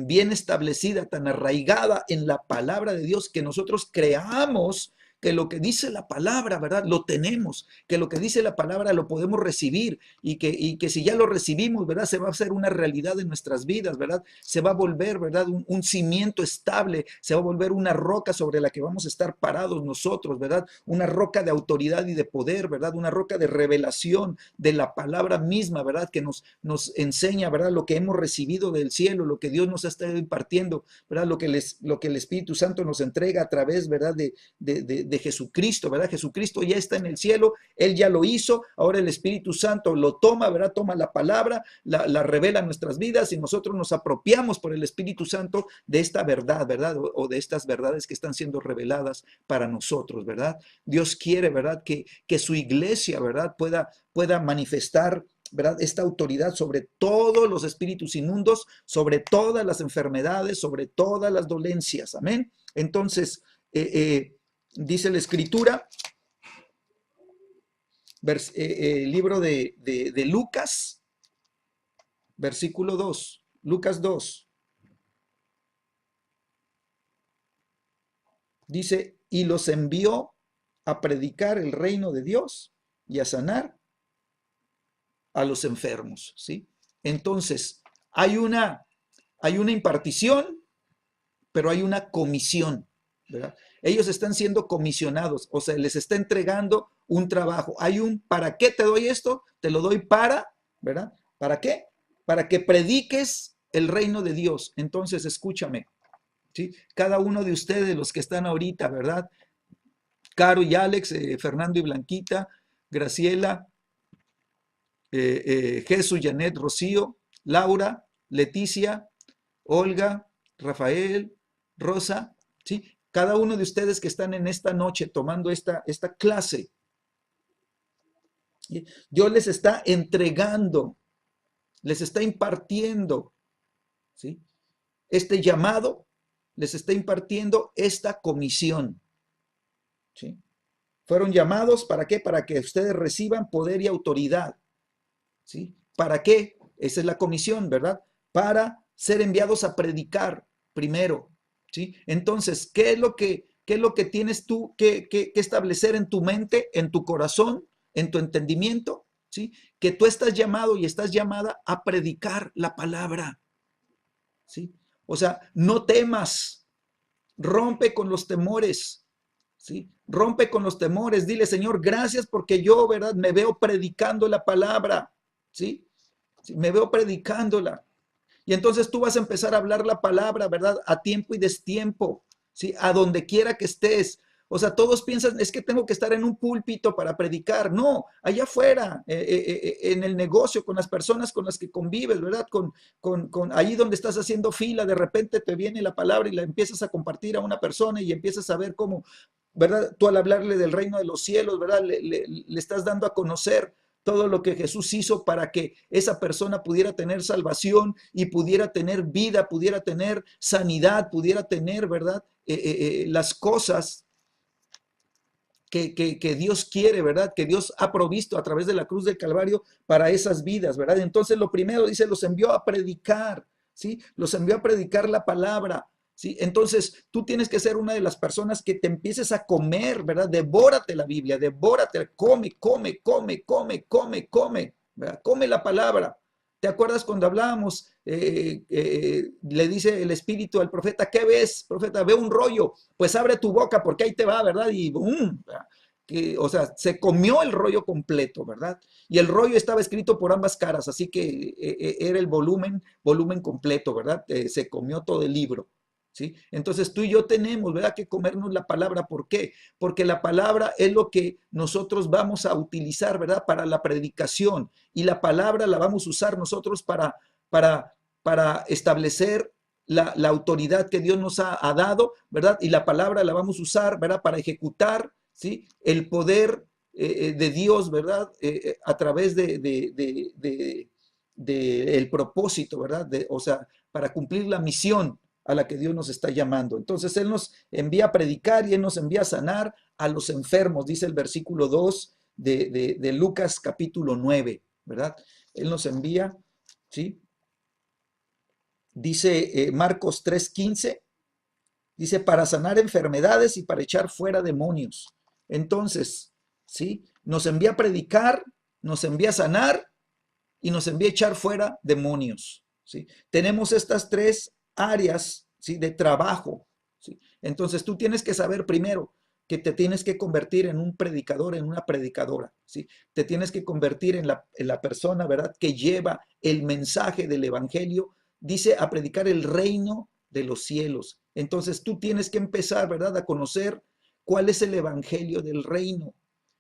bien establecida, tan arraigada en la palabra de Dios, que nosotros creamos que lo que dice la palabra, ¿verdad? Lo tenemos, que lo que dice la palabra lo podemos recibir y que si ya lo recibimos, ¿verdad? Se va a hacer una realidad en nuestras vidas, ¿verdad? Se va a volver, ¿verdad? Un cimiento estable, se va a volver una roca sobre la que vamos a estar parados nosotros, ¿verdad? Una roca de autoridad y de poder, ¿verdad? Una roca de revelación de la palabra misma, ¿verdad? Que nos enseña, ¿verdad? Lo que hemos recibido del cielo, lo que Dios nos ha estado impartiendo, ¿verdad? Lo que el Espíritu Santo nos entrega a través, ¿verdad? De Jesucristo, ¿verdad? Jesucristo ya está en el cielo, Él ya lo hizo, ahora el Espíritu Santo lo toma, ¿verdad? Toma la palabra, la revela en nuestras vidas y nosotros nos apropiamos por el Espíritu Santo de esta verdad, ¿verdad? O de estas verdades que están siendo reveladas para nosotros, ¿verdad? Dios quiere, ¿verdad? Que su iglesia, ¿verdad? Pueda manifestar, ¿verdad? Esta autoridad sobre todos los espíritus inmundos, sobre todas las enfermedades, sobre todas las dolencias, amén. Entonces, dice la Escritura, libro de Lucas, versículo 2, Lucas 2, dice, y los envió a predicar el reino de Dios y a sanar a los enfermos, ¿sí? Entonces, hay una impartición, pero hay una comisión, ¿verdad? Ellos están siendo comisionados, o sea, les está entregando un trabajo. Hay ¿para qué te doy esto? Te lo doy para, ¿verdad? ¿Para qué? Para que prediques el reino de Dios. Entonces, escúchame, ¿sí? Cada uno de ustedes, los que están ahorita, ¿verdad? Caro y Alex, Fernando y Blanquita, Graciela, Jesús, Janet, Rocío, Laura, Leticia, Olga, Rafael, Rosa, ¿sí? Cada uno de ustedes que están en esta noche tomando esta clase, ¿sí? Dios les está entregando, les está impartiendo, ¿sí? Este llamado, les está impartiendo esta comisión, ¿sí? Fueron llamados, ¿para qué? Para que ustedes reciban poder y autoridad, ¿sí? ¿Para qué? Esa es la comisión, ¿verdad? Para ser enviados a predicar primero, ¿sí? Entonces, ¿qué es lo que tienes tú que establecer en tu mente, en tu corazón, en tu entendimiento? ¿Sí? Que tú estás llamado y estás llamada a predicar la palabra, ¿sí? O sea, no temas, rompe con los temores, ¿sí? Rompe con los temores, dile, Señor, gracias porque yo, ¿verdad? Me veo predicando la palabra, ¿sí? ¿Sí? Me veo predicándola. Y entonces tú vas a empezar a hablar la palabra, ¿verdad? A tiempo y destiempo, ¿sí? A donde quiera que estés. O sea, todos piensan, es que tengo que estar en un púlpito para predicar. No, allá afuera, en el negocio, con las personas con las que convives, ¿verdad? Con ahí donde estás haciendo fila, de repente te viene la palabra y la empiezas a compartir a una persona y empiezas a ver cómo ¿verdad? Tú al hablarle del reino de los cielos, ¿verdad? Le estás dando a conocer todo lo que Jesús hizo para que esa persona pudiera tener salvación y pudiera tener vida, pudiera tener sanidad, pudiera tener, ¿verdad? Las cosas que Dios quiere, ¿verdad? Que Dios ha provisto a través de la cruz del Calvario para esas vidas, ¿verdad? Entonces lo primero dice, los envió a predicar, ¿sí? Los envió a predicar la palabra, ¿sí? Entonces tú tienes que ser una de las personas que te empieces a comer, ¿verdad? Devórate la Biblia, devórate, come, come, come, come, come, come, ¿verdad? Come la palabra. ¿Te acuerdas cuando hablábamos? Le dice el Espíritu al profeta, ¿qué ves, profeta? Ve un rollo, pues abre tu boca porque ahí te va, ¿verdad? Y ¡bum! Que, o sea, se comió el rollo completo, ¿verdad? Y el rollo estaba escrito por ambas caras, así que era el volumen completo, ¿verdad? Se comió todo el libro, ¿sí? Entonces tú y yo tenemos, ¿verdad? Que comernos la palabra. ¿Por qué? Porque la palabra es lo que nosotros vamos a utilizar, ¿verdad? Para la predicación, y la palabra la vamos a usar nosotros para, para establecer la autoridad que Dios nos ha dado, ¿verdad? Y la palabra la vamos a usar, ¿verdad? Para ejecutar, ¿sí? El poder de Dios, ¿verdad? A través el propósito, ¿verdad? O sea, para cumplir la misión a la que Dios nos está llamando. Entonces Él nos envía a predicar y Él nos envía a sanar a los enfermos, dice el versículo 2 de Lucas capítulo 9, ¿verdad? Él nos envía, ¿sí? Dice Marcos 3:15, dice, para sanar enfermedades y para echar fuera demonios. Entonces, ¿sí? Nos envía a predicar, nos envía a sanar y nos envía a echar fuera demonios, ¿sí? Tenemos estas tres áreas, ¿sí? De trabajo, ¿sí? Entonces tú tienes que saber primero que te tienes que convertir en un predicador, en una predicadora, ¿sí? Te tienes que convertir en la persona, ¿verdad? Que lleva el mensaje del evangelio, dice, a predicar el reino de los cielos. Entonces tú tienes que empezar, ¿verdad? A conocer cuál es el evangelio del reino.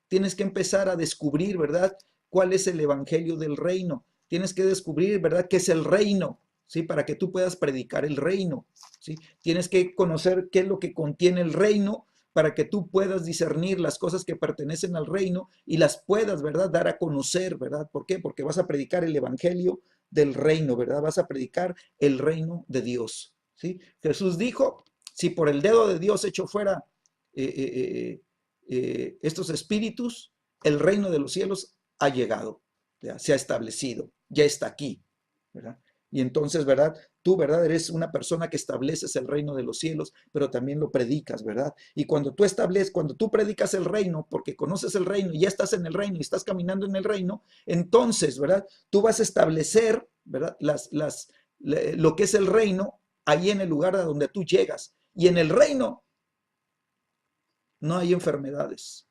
Tienes que empezar a descubrir, ¿verdad? ¿Cuál es el evangelio del reino? Tienes que descubrir, ¿verdad? ¿Qué es el reino? ¿Sí? Para que tú puedas predicar el reino, ¿sí? Tienes que conocer qué es lo que contiene el reino para que tú puedas discernir las cosas que pertenecen al reino y las puedas, ¿verdad? Dar a conocer, ¿verdad? ¿Por qué? Porque vas a predicar el evangelio del reino, ¿verdad? Vas a predicar el reino de Dios, ¿sí? Jesús dijo, si por el dedo de Dios echo fuera estos espíritus, el reino de los cielos ha llegado, ¿ya? Se ha establecido, ya está aquí, ¿verdad? Y entonces, ¿verdad? Tú, ¿verdad? Eres una persona que estableces el reino de los cielos, pero también lo predicas, ¿verdad? Y cuando tú cuando tú predicas el reino, porque conoces el reino y ya estás en el reino y estás caminando en el reino, entonces, ¿verdad? Tú vas a establecer, ¿verdad? Lo que es el reino ahí en el lugar a donde tú llegas. Y en el reino no hay enfermedades.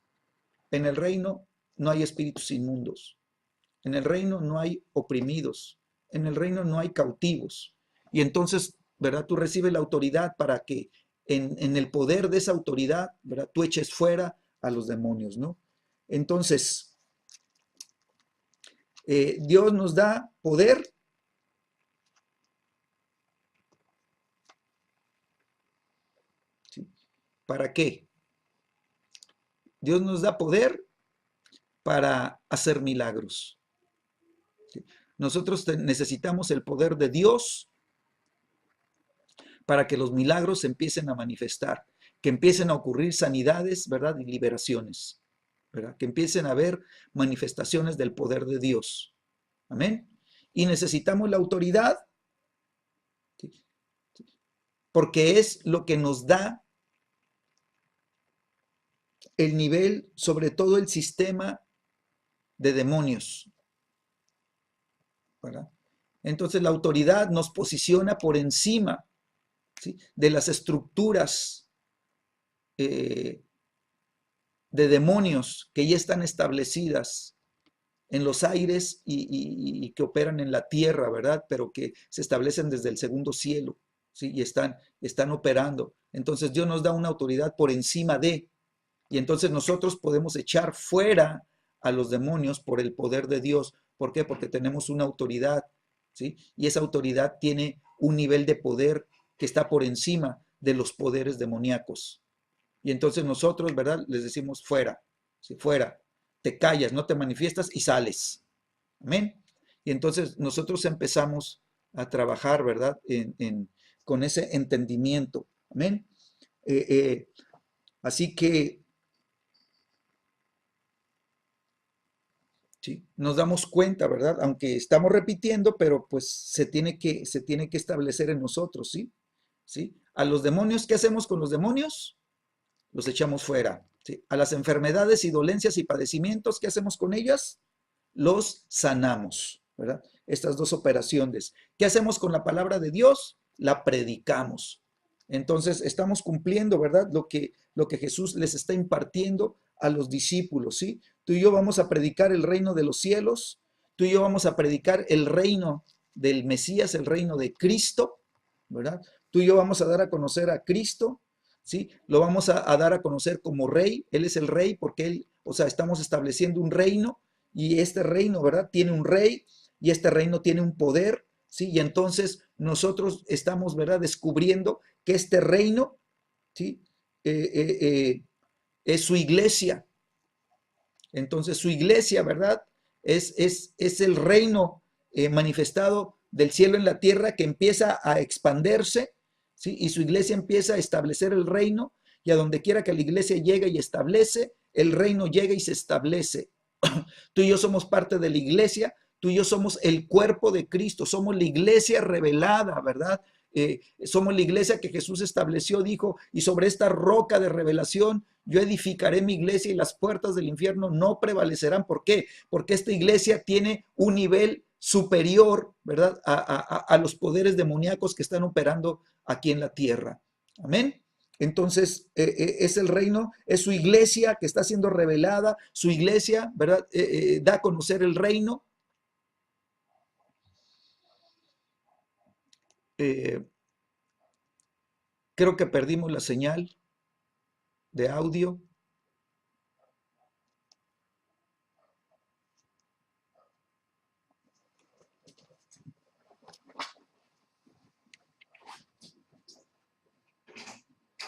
En el reino no hay espíritus inmundos. En el reino no hay oprimidos. En el reino no hay cautivos. Y entonces, ¿verdad? Tú recibes la autoridad para que en el poder de esa autoridad, ¿verdad? Tú eches fuera a los demonios, ¿no? Entonces, Dios nos da poder. ¿Sí? ¿Para qué? Dios nos da poder para hacer milagros. ¿Sí? Nosotros necesitamos el poder de Dios para que los milagros se empiecen a manifestar, que empiecen a ocurrir sanidades, ¿verdad? Y liberaciones, ¿verdad? Que empiecen a haber manifestaciones del poder de Dios. Amén. Y necesitamos la autoridad, ¿sí? Porque es lo que nos da el nivel, sobre todo el sistema de demonios, ¿verdad? Entonces la autoridad nos posiciona por encima, ¿sí? De las estructuras de demonios que ya están establecidas en los aires y que operan en la tierra, ¿verdad? Pero que se establecen desde el segundo cielo, ¿sí? Y están operando. Entonces Dios nos da una autoridad por encima de, y entonces nosotros podemos echar fuera a los demonios por el poder de Dios. ¿Por qué? Porque tenemos una autoridad, ¿sí? Y esa autoridad tiene un nivel de poder que está por encima de los poderes demoníacos. Y entonces nosotros, ¿verdad? Les decimos fuera, ¿sí? Fuera, te callas, no te manifiestas y sales. Amén. Y entonces nosotros empezamos a trabajar, ¿verdad? Con ese entendimiento. Amén. Eh, Así que, ¿sí? Nos damos cuenta, ¿verdad? Aunque estamos repitiendo, pero pues se tiene que establecer en nosotros, ¿sí? ¿Sí? A los demonios, ¿qué hacemos con los demonios? Los echamos fuera, ¿sí? A las enfermedades y dolencias y padecimientos, ¿qué hacemos con ellas? Los sanamos, ¿verdad? Estas dos operaciones. ¿Qué hacemos con la palabra de Dios? La predicamos. Entonces, estamos cumpliendo, ¿verdad? Lo que Jesús les está impartiendo a los discípulos, ¿sí? Tú y yo vamos a predicar el reino de los cielos, tú y yo vamos a predicar el reino del Mesías, el reino de Cristo, ¿verdad? Tú y yo vamos a dar a conocer a Cristo, ¿sí? Lo vamos a dar a conocer como rey, Él es el rey porque Él, o sea, estamos estableciendo un reino y este reino, ¿verdad? Tiene un rey y este reino tiene un poder, ¿sí? Y entonces nosotros estamos, ¿verdad? Descubriendo que este reino, ¿sí? Es su iglesia. Entonces su iglesia, ¿verdad? Es el reino manifestado del cielo en la tierra que empieza a expandirse, ¿sí? Y su iglesia empieza a establecer el reino y a donde quiera que la iglesia llegue y establece, el reino llega y se establece. Tú y yo somos parte de la iglesia, tú y yo somos el cuerpo de Cristo, somos la iglesia revelada, ¿verdad? Somos la iglesia que Jesús estableció, dijo, y sobre esta roca de revelación yo edificaré mi iglesia y las puertas del infierno no prevalecerán. ¿Por qué? Porque esta iglesia tiene un nivel superior, ¿verdad? A los poderes demoníacos que están operando aquí en la tierra. Amén. Entonces, es el reino, es su iglesia que está siendo revelada, su iglesia, ¿verdad? Da a conocer el reino. Eh, Creo que perdimos la señal de audio.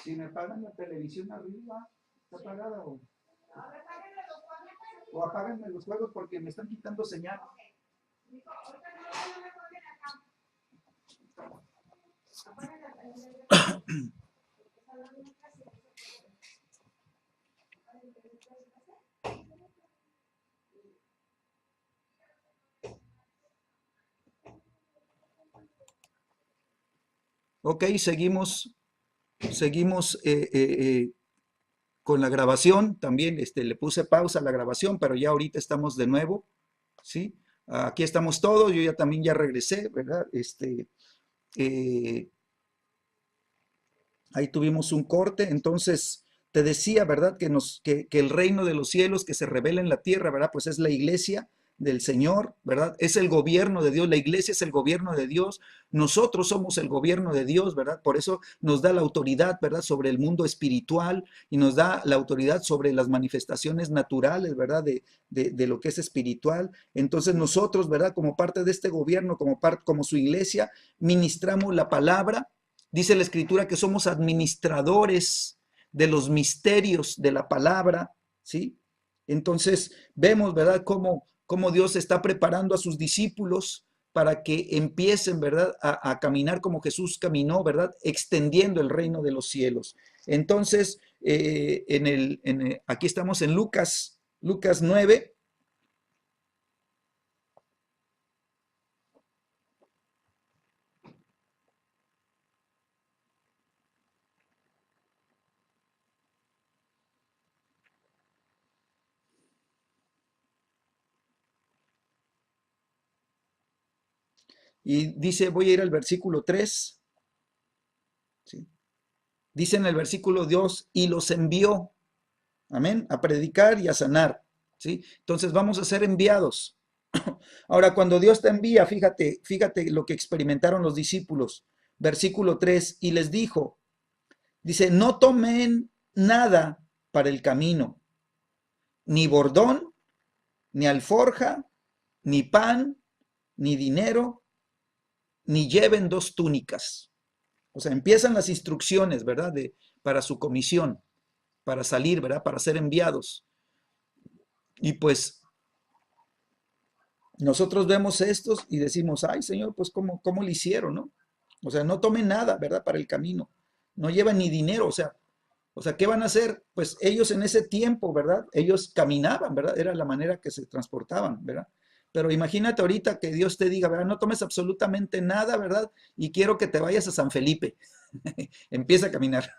Si me apagan la televisión arriba, ¿está apagada o apáganme los juegos porque me están quitando señal? Ok, seguimos con la grabación. También le puse pausa a la grabación, pero ya ahorita estamos de nuevo, ¿sí? Aquí estamos todos, yo ya también ya regresé, ¿verdad? Eh, Ahí tuvimos un corte, entonces te decía, ¿verdad? Que el reino de los cielos que se revela en la tierra, ¿verdad? Pues es la iglesia del Señor, ¿verdad? Es el gobierno de Dios, la iglesia es el gobierno de Dios, nosotros somos el gobierno de Dios, ¿verdad? Por eso nos da la autoridad, ¿verdad? Sobre el mundo espiritual y nos da la autoridad sobre las manifestaciones naturales, ¿verdad? De lo que es espiritual. Entonces nosotros, ¿verdad? Como parte de este gobierno, como su iglesia, ministramos la palabra. Dice la escritura que somos administradores de los misterios de la palabra, ¿sí? Entonces vemos, ¿verdad?, cómo Dios está preparando a sus discípulos para que empiecen, ¿verdad?, a caminar como Jesús caminó, ¿verdad?, extendiendo el reino de los cielos. Entonces, aquí estamos en Lucas 9. Y dice, voy a ir al versículo 3, ¿sí? Dice en el versículo 2, y los envió, amén, a predicar y a sanar, ¿sí? Entonces vamos a ser enviados. Ahora, cuando Dios te envía, fíjate lo que experimentaron los discípulos. Versículo 3, y les dijo, dice, no tomen nada para el camino, ni bordón, ni alforja, ni pan, ni dinero, ni lleven dos túnicas. O sea, empiezan las instrucciones, ¿verdad? Para su comisión. para salir, ¿verdad? Para ser enviados. Y pues nosotros vemos estos y decimos, ay Señor, pues ¿cómo le hicieron, no? O sea, no tomen nada, ¿verdad? Para el camino. No llevan ni dinero, o sea, ¿qué van a hacer? Pues ellos en ese tiempo, ¿verdad? Ellos caminaban, ¿verdad? Era la manera que se transportaban, ¿verdad? Pero imagínate ahorita que Dios te diga, ¿verdad? No tomes absolutamente nada, ¿verdad? Y quiero que te vayas a San Felipe. Empieza a caminar.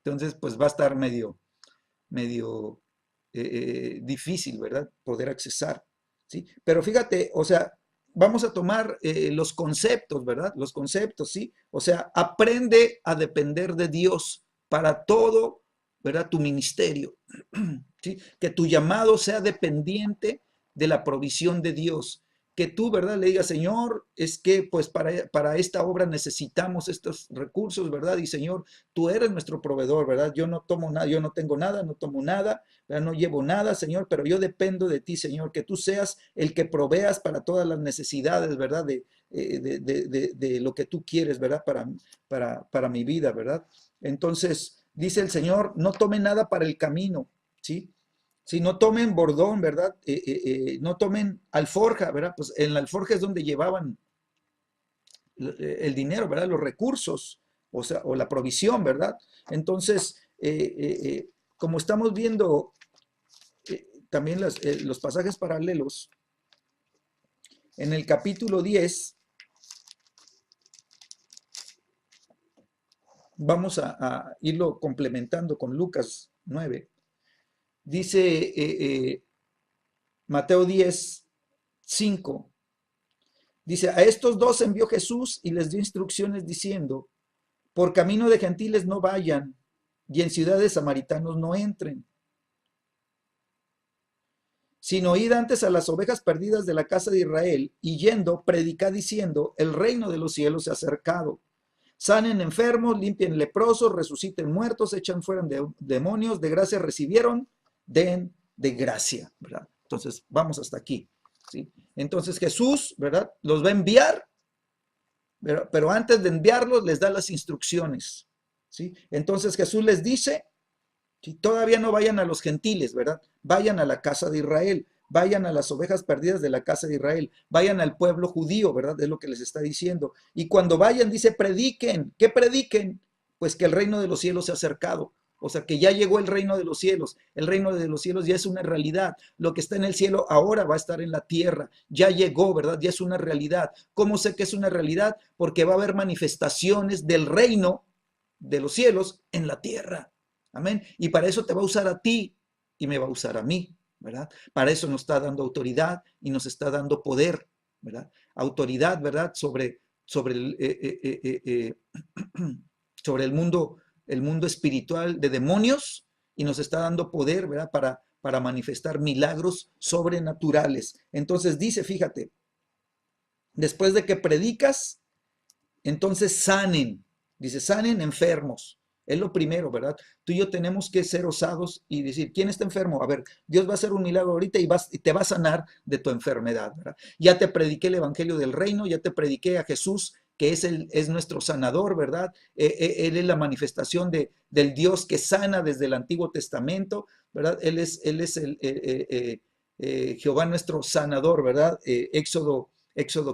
Entonces, pues va a estar medio difícil, ¿verdad? Poder accesar, ¿sí? Pero fíjate, o sea, vamos a tomar los conceptos, ¿verdad? Los conceptos, ¿sí? O sea, aprende a depender de Dios para todo, ¿verdad? Tu ministerio, ¿sí? Que tu llamado sea dependiente de la provisión de Dios. Que tú, ¿verdad? Le digas, Señor, es que pues para esta obra necesitamos estos recursos, ¿verdad? Y Señor, tú eres nuestro proveedor, ¿verdad? Yo no tomo nada, yo no tengo nada, no tomo nada, ¿verdad? No llevo nada, Señor, pero yo dependo de ti, Señor, que tú seas el que proveas para todas las necesidades, ¿verdad? De lo que tú quieres, ¿verdad? Para mi vida, ¿verdad? Entonces, dice el Señor, no tome nada para el camino, ¿sí? Si no tomen bordón, ¿verdad? No tomen alforja, ¿verdad? Pues en la alforja es donde llevaban el dinero, ¿verdad? Los recursos, o sea, o la provisión, ¿verdad? Entonces, como estamos viendo también los pasajes paralelos, en el capítulo 10, vamos a irlo complementando con Lucas 9, dice Mateo 10, 5, dice, a estos dos envió Jesús y les dio instrucciones diciendo, por camino de gentiles no vayan y en ciudades samaritanos no entren, sino id antes a las ovejas perdidas de la casa de Israel y yendo, predicad diciendo, el reino de los cielos se ha acercado. Sanen enfermos, limpien leprosos, resuciten muertos, echan fuera demonios, de gracia recibieron, den de gracia, ¿verdad? Entonces, vamos hasta aquí, ¿sí? Entonces Jesús, ¿verdad? Los va a enviar, pero antes de enviarlos les da las instrucciones, ¿sí? Entonces Jesús les dice, si todavía no vayan a los gentiles, ¿verdad? Vayan a la casa de Israel, vayan a las ovejas perdidas de la casa de Israel, vayan al pueblo judío, ¿verdad? Es lo que les está diciendo. Y cuando vayan, dice, prediquen. ¿Qué prediquen? Pues que el reino de los cielos se ha acercado. O sea, que ya llegó el reino de los cielos. El reino de los cielos ya es una realidad. Lo que está en el cielo ahora va a estar en la tierra. Ya llegó, ¿verdad? Ya es una realidad. ¿Cómo sé que es una realidad? Porque va a haber manifestaciones del reino de los cielos en la tierra. Amén. Y para eso te va a usar a ti y me va a usar a mí, ¿verdad? Para eso nos está dando autoridad y nos está dando poder, ¿verdad? Autoridad, ¿verdad? Sobre sobre el mundo espiritual de demonios y nos está dando poder, ¿verdad? Para manifestar milagros sobrenaturales. Entonces dice, fíjate, después de que predicas, entonces sanen, dice, sanen enfermos. Es lo primero, ¿verdad? Tú y yo tenemos que ser osados y decir, ¿quién está enfermo? A ver, Dios va a hacer un milagro ahorita y te va a sanar de tu enfermedad, ¿verdad? Ya te prediqué el evangelio del reino, ya te prediqué a Jesús, que es nuestro sanador, ¿verdad? Él es la manifestación del Dios que sana desde el Antiguo Testamento, ¿verdad? Él es Jehová nuestro sanador, ¿verdad? Éxodo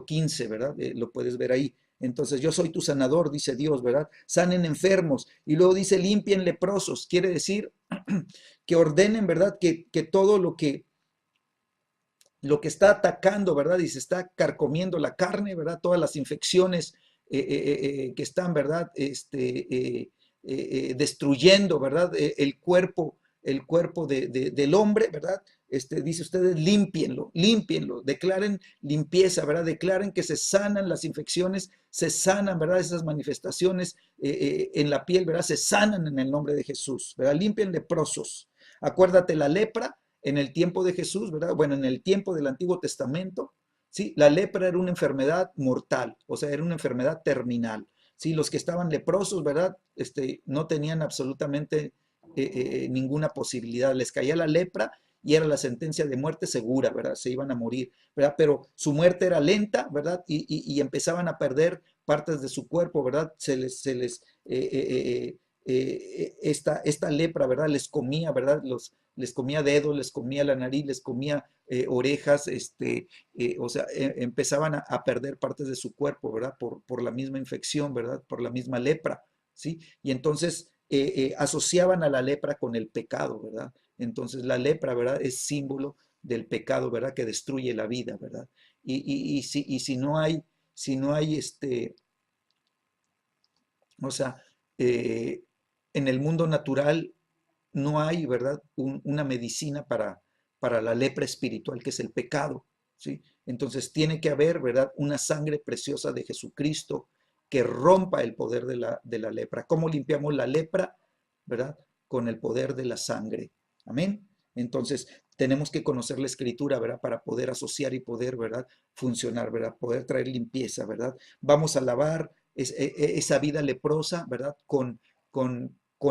15, ¿verdad? Lo puedes ver ahí. Entonces, yo soy tu sanador, dice Dios, ¿verdad? Sanen enfermos. Y luego dice, limpien leprosos. Quiere decir que ordenen, ¿verdad? Que todo lo que está atacando, ¿verdad? Y se está carcomiendo la carne, ¿verdad? Todas las infecciones que están, ¿verdad? Destruyendo, ¿verdad? El cuerpo del hombre, ¿verdad? Dice ustedes, límpienlo, declaren limpieza, ¿verdad? Declaren que se sanan las infecciones, se sanan, ¿verdad? Esas manifestaciones en la piel, ¿verdad? Se sanan en el nombre de Jesús, ¿verdad? Limpien leprosos. Acuérdate, la lepra en el tiempo de Jesús, ¿verdad? Bueno, en el tiempo del Antiguo Testamento, ¿sí? La lepra era una enfermedad mortal, o sea, era una enfermedad terminal. Sí, los que estaban leprosos, ¿verdad? No tenían absolutamente ninguna posibilidad. Les caía la lepra y era la sentencia de muerte segura, ¿verdad? Se iban a morir, ¿verdad? Pero su muerte era lenta, ¿verdad? Y empezaban a perder partes de su cuerpo, ¿verdad? esta lepra, ¿verdad? Les comía, ¿verdad? Les comía dedos, les comía la nariz, les comía orejas, o sea, empezaban a perder partes de su cuerpo, ¿verdad? Por la misma infección, ¿verdad? Por la misma lepra, ¿sí? Y entonces asociaban a la lepra con el pecado, ¿verdad? Entonces la lepra, ¿verdad? Es símbolo del pecado, ¿verdad? Que destruye la vida, ¿verdad? Y si no hay, o sea, eh, en el mundo natural no hay, ¿verdad? Una medicina para la lepra espiritual, que es el pecado, ¿sí? Entonces tiene que haber, ¿verdad? Una sangre preciosa de Jesucristo que rompa el poder de la lepra. ¿Cómo limpiamos la lepra? ¿Verdad? Con el poder de la sangre. Amén. Entonces tenemos que conocer la escritura, ¿verdad? Para poder asociar y poder, ¿verdad? Funcionar, ¿verdad? Poder traer limpieza, ¿verdad? Vamos a lavar esa vida leprosa, ¿verdad? Con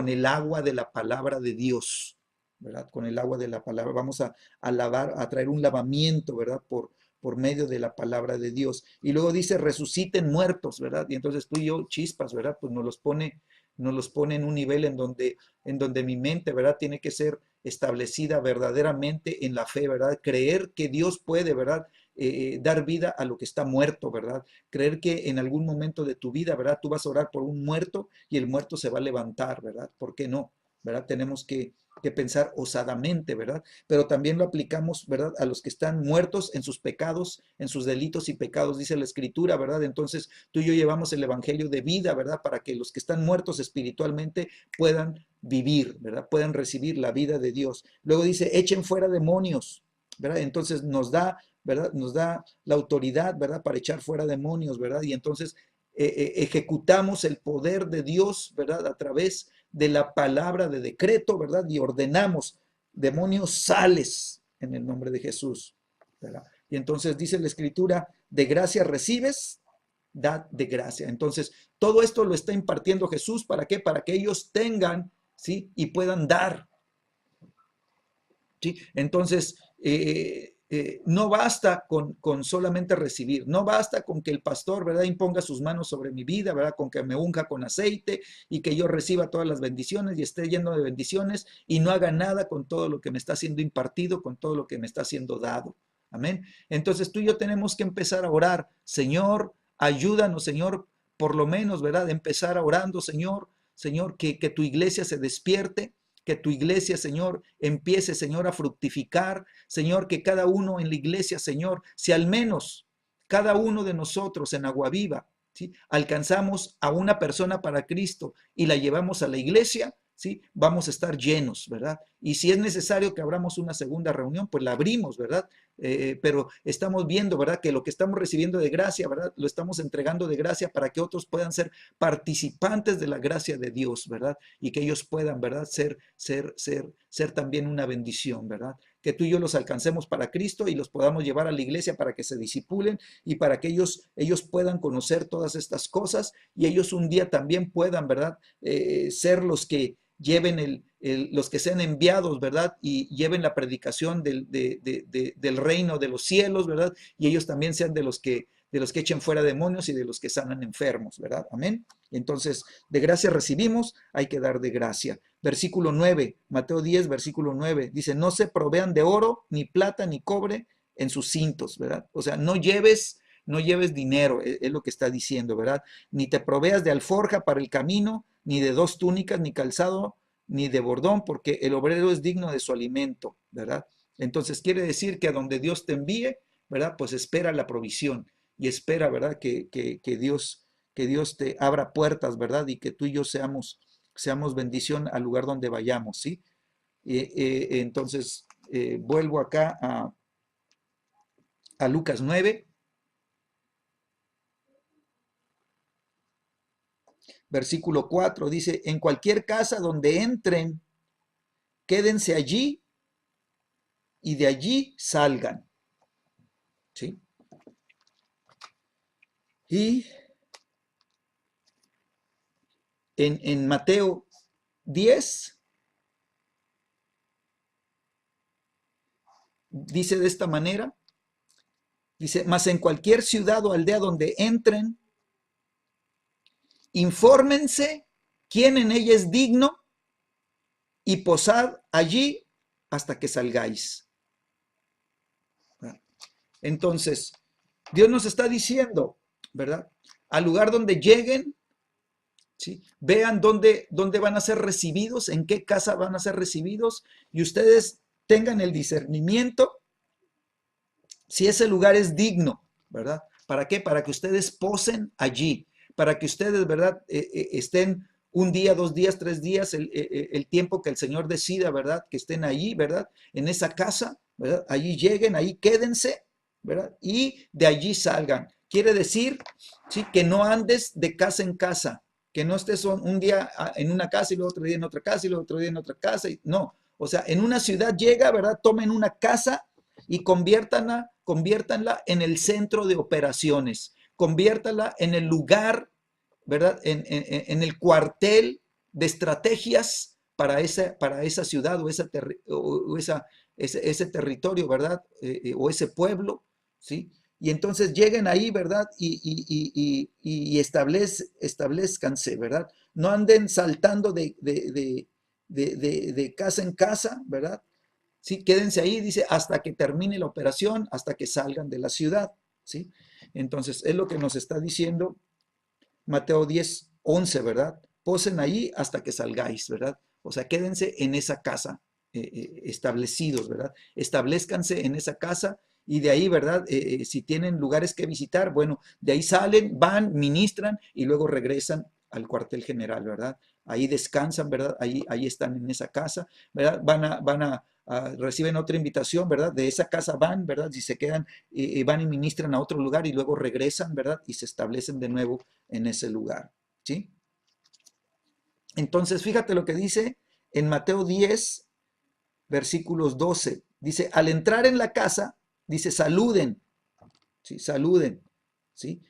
el agua de la palabra de Dios, ¿verdad? Con el agua de la palabra. Vamos a lavar, a traer un lavamiento, ¿verdad? Por medio de la palabra de Dios. Y luego dice, resuciten muertos, ¿verdad? Y entonces tú y yo, chispas, ¿verdad? Pues nos los pone en un nivel en donde mi mente, ¿verdad? Tiene que ser establecida verdaderamente en la fe, ¿verdad? Creer que Dios puede, ¿verdad? Dar vida a lo que está muerto, ¿verdad? Creer que en algún momento de tu vida, ¿verdad? Tú vas a orar por un muerto y el muerto se va a levantar, ¿verdad? ¿Por qué no? ¿Verdad? Tenemos que pensar osadamente, ¿verdad? Pero también lo aplicamos, ¿verdad? A los que están muertos en sus pecados, en sus delitos y pecados, dice la Escritura, ¿verdad? Entonces tú y yo llevamos el Evangelio de vida, ¿verdad? Para que los que están muertos espiritualmente puedan vivir, ¿verdad? Puedan recibir la vida de Dios. Luego dice, echen fuera demonios, ¿verdad? Entonces nos da, ¿verdad? Nos da la autoridad, ¿verdad? Para echar fuera demonios, ¿verdad? Y entonces ejecutamos el poder de Dios, ¿verdad? A través de la palabra de decreto, ¿verdad? Y ordenamos, demonios, sales en el nombre de Jesús, ¿verdad? Y entonces dice la Escritura, de gracia recibes, da de gracia. Entonces, todo esto lo está impartiendo Jesús, ¿para qué? Para que ellos tengan, ¿sí? Y puedan dar, ¿sí? Entonces, no basta con solamente recibir, no basta con que el pastor, ¿verdad?, imponga sus manos sobre mi vida, ¿verdad?, con que me unja con aceite y que yo reciba todas las bendiciones y esté lleno de bendiciones y no haga nada con todo lo que me está siendo impartido, con todo lo que me está siendo dado. Amén. Entonces tú y yo tenemos que empezar a orar, Señor, ayúdanos, Señor, por lo menos, ¿verdad?, empezar orando, Señor, Señor, que tu iglesia se despierte, que tu iglesia, Señor, empiece, Señor, a fructificar. Señor, que cada uno en la iglesia, Señor, si al menos cada uno de nosotros en Agua Viva, ¿sí?, alcanzamos a una persona para Cristo y la llevamos a la iglesia, ¿sí?, vamos a estar llenos, ¿verdad? Y si es necesario que abramos una segunda reunión, pues la abrimos, ¿verdad? Pero estamos viendo, ¿verdad?, que lo que estamos recibiendo de gracia, ¿verdad?, lo estamos entregando de gracia para que otros puedan ser participantes de la gracia de Dios, ¿verdad? Y que ellos puedan, ¿verdad?, ser también una bendición, ¿verdad? Que tú y yo los alcancemos para Cristo y los podamos llevar a la iglesia para que se disipulen y para que ellos puedan conocer todas estas cosas y ellos un día también puedan, ¿verdad?, ser los que lleven los que sean enviados, ¿verdad? Y lleven la predicación del reino de los cielos, ¿verdad? Y ellos también sean de los que echen fuera demonios y de los que sanan enfermos, ¿verdad? Amén. Entonces, de gracia recibimos, hay que dar de gracia. Versículo 9, Mateo 10, versículo 9, dice, no se provean de oro, ni plata, ni cobre en sus cintos, ¿verdad? O sea, no lleves dinero, es lo que está diciendo, ¿verdad? Ni te proveas de alforja para el camino, ni de dos túnicas, ni calzado, ni de bordón, porque el obrero es digno de su alimento, ¿verdad? Entonces quiere decir que a donde Dios te envíe, ¿verdad? Pues espera la provisión y espera, ¿verdad? Que Dios te abra puertas, ¿verdad? Y que tú y yo seamos bendición al lugar donde vayamos, ¿sí? Entonces, vuelvo acá a Lucas 9, versículo 4, dice, en cualquier casa donde entren, quédense allí y de allí salgan, ¿sí? Y en Mateo 10 dice de esta manera, dice, mas en cualquier ciudad o aldea donde entren, infórmense ¿Quién en ella es digno? Y posad allí hasta que salgáis. Entonces, Dios nos está diciendo, ¿verdad? Al lugar donde lleguen, ¿sí? Vean dónde van a ser recibidos, en qué casa van a ser recibidos, y ustedes tengan el discernimiento si ese lugar es digno, ¿verdad? ¿Para qué? Para que ustedes posen allí, para que ustedes, ¿verdad? Estén un día, 2 días, 3 días, el tiempo que el Señor decida, ¿verdad? Que estén allí, ¿verdad? En esa casa, ¿verdad? Allí lleguen, ahí quédense, ¿verdad? Y de allí salgan. Quiere decir, ¿sí? Que no andes de casa en casa, que no estés un día en una casa y luego otro día en otra casa y luego otro día en otra casa. No, o sea, en una ciudad llega, ¿verdad? Tomen una casa y conviértanla en el centro de operaciones, conviértanla en el lugar, ¿verdad? En el cuartel de estrategias para esa ciudad ese territorio, ¿verdad? O ese pueblo, ¿sí? Y entonces lleguen ahí, ¿verdad? Y establezcanse, ¿verdad? No anden saltando de casa en casa, ¿verdad? ¿Sí? Quédense ahí, dice, hasta que termine la operación, hasta que salgan de la ciudad, ¿sí? Entonces, es lo que nos está diciendo Mateo 10:11, ¿verdad? Posen ahí hasta que salgáis, ¿verdad? O sea, quédense en esa casa, establecidos, ¿verdad? Establezcanse en esa casa y de ahí, ¿verdad? Si tienen lugares que visitar, bueno, de ahí salen, van, ministran y luego regresan al cuartel general, ¿verdad? Ahí descansan, ¿verdad? Ahí están en esa casa, ¿verdad? Reciben otra invitación, ¿verdad? De esa casa van, ¿verdad? Si se quedan, van y ministran a otro lugar y luego regresan, ¿verdad? Y se establecen de nuevo en ese lugar, ¿sí? Entonces, fíjate lo que dice en Mateo 10, versículos 12. Dice, al entrar en la casa, dice, saluden, ¿sí? Saluden, ¿sí?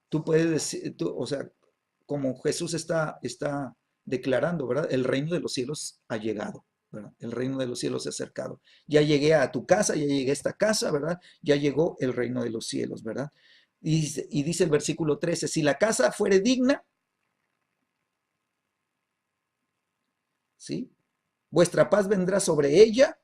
Tú puedes decir, o sea, como Jesús está declarando, ¿verdad? El reino de los cielos ha llegado, ¿verdad? El reino de los cielos se ha acercado. Ya llegué a tu casa, ya llegué a esta casa, ¿verdad? Ya llegó el reino de los cielos, ¿verdad? Y dice el versículo 13, si la casa fuere digna, ¿sí? Vuestra paz vendrá sobre ella.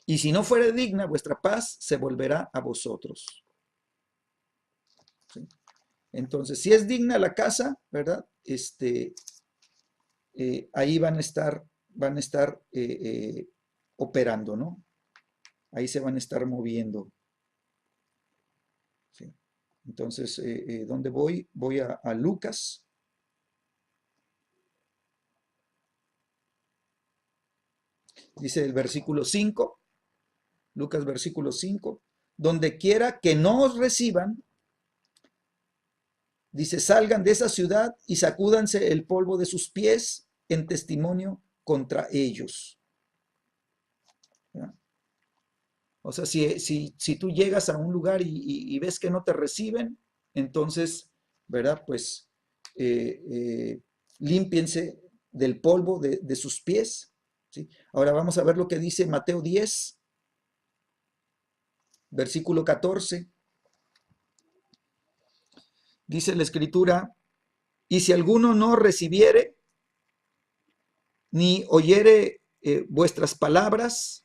Y si no fuere digna, vuestra paz se volverá a vosotros. ¿Sí? Entonces, si es digna la casa, ¿verdad? Ahí van a estar operando, ¿no? Ahí se van a estar moviendo. ¿Sí? Entonces, ¿dónde voy? Voy a Lucas. Dice el versículo 5, Lucas versículo 5, donde quiera que no os reciban, dice, salgan de esa ciudad y sacúdanse el polvo de sus pies en testimonio contra ellos. ¿Ya? O sea, si tú llegas a un lugar y ves que no te reciben, entonces, ¿verdad? Pues límpiense del polvo de sus pies. ¿Sí? Ahora vamos a ver lo que dice Mateo 10, versículo 14. Dice la escritura, y si alguno no recibiere ni oyere vuestras palabras,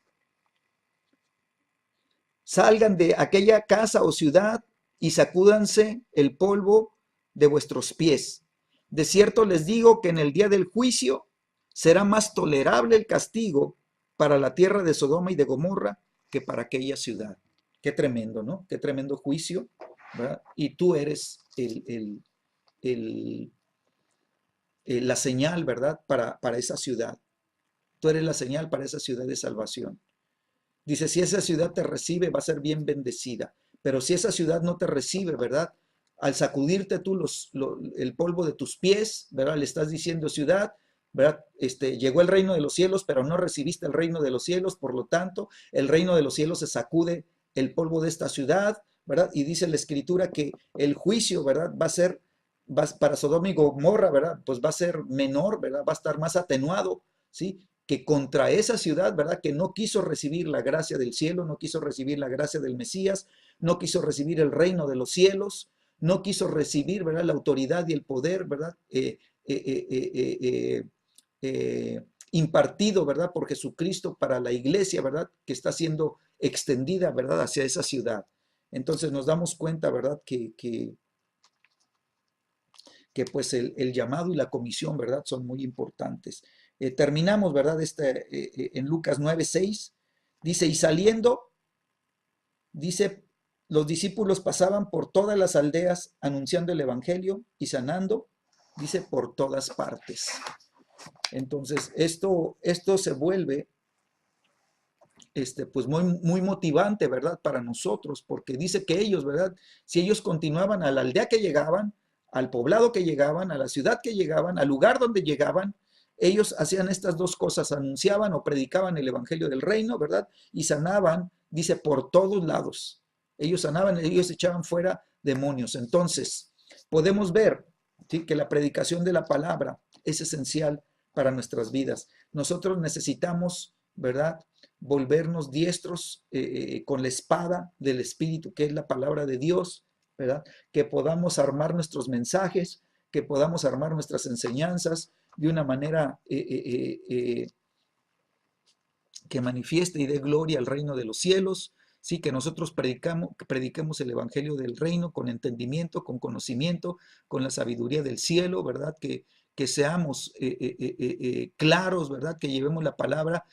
salgan de aquella casa o ciudad y sacúdanse el polvo de vuestros pies. De cierto les digo que en el día del juicio será más tolerable el castigo para la tierra de Sodoma y de Gomorra que para aquella ciudad. Qué tremendo, ¿no? Qué tremendo juicio, ¿verdad? Y tú eres el, la señal, ¿verdad? Para esa ciudad. Tú eres la señal para esa ciudad de salvación. Dice, si esa ciudad te recibe, va a ser bien bendecida. Pero si esa ciudad no te recibe, ¿verdad? Al sacudirte tú el polvo de tus pies, ¿verdad? Le estás diciendo, ciudad, ¿verdad? Llegó el reino de los cielos, pero no recibiste el reino de los cielos, por lo tanto, el reino de los cielos se sacude el polvo de esta ciudad, ¿verdad? Y dice la escritura que el juicio, ¿verdad? Va a ser, para Sodoma y Gomorra, ¿verdad? Pues va a ser menor, ¿verdad? Va a estar más atenuado, ¿sí? que contra esa ciudad, ¿verdad? Que no quiso recibir la gracia del cielo, no quiso recibir la gracia del Mesías, no quiso recibir el reino de los cielos, no quiso recibir, ¿verdad? La autoridad y el poder, ¿verdad? Impartido, ¿verdad? Por Jesucristo para la iglesia, ¿verdad? Que está siendo extendida, ¿verdad? Hacia esa ciudad. Entonces nos damos cuenta, ¿verdad? Que pues el llamado y la comisión, ¿verdad? Son muy importantes. Terminamos, ¿verdad? En Lucas 9:6, dice, y saliendo, dice, los discípulos pasaban por todas las aldeas anunciando el evangelio y sanando, dice, por todas partes. Entonces, esto se vuelve pues muy motivante, ¿verdad? Para nosotros, porque dice que ellos, ¿verdad? Si ellos continuaban a la aldea que llegaban, al poblado que llegaban, a la ciudad que llegaban, al lugar donde llegaban, ellos hacían estas dos cosas, anunciaban o predicaban el evangelio del reino, ¿verdad? Y sanaban, dice, por todos lados. Ellos sanaban, ellos echaban fuera demonios. Entonces, podemos ver, ¿sí?, que la predicación de la palabra es esencial para nuestras vidas. Nosotros necesitamos, ¿verdad?, volvernos diestros con la espada del Espíritu, que es la palabra de Dios, ¿verdad? Que podamos armar nuestros mensajes, que podamos armar nuestras enseñanzas de una manera que manifieste y dé gloria al reino de los cielos, sí, que nosotros prediquemos el evangelio del reino con entendimiento, con conocimiento, con la sabiduría del cielo, ¿verdad? Que seamos claros, ¿verdad? Que llevemos la palabra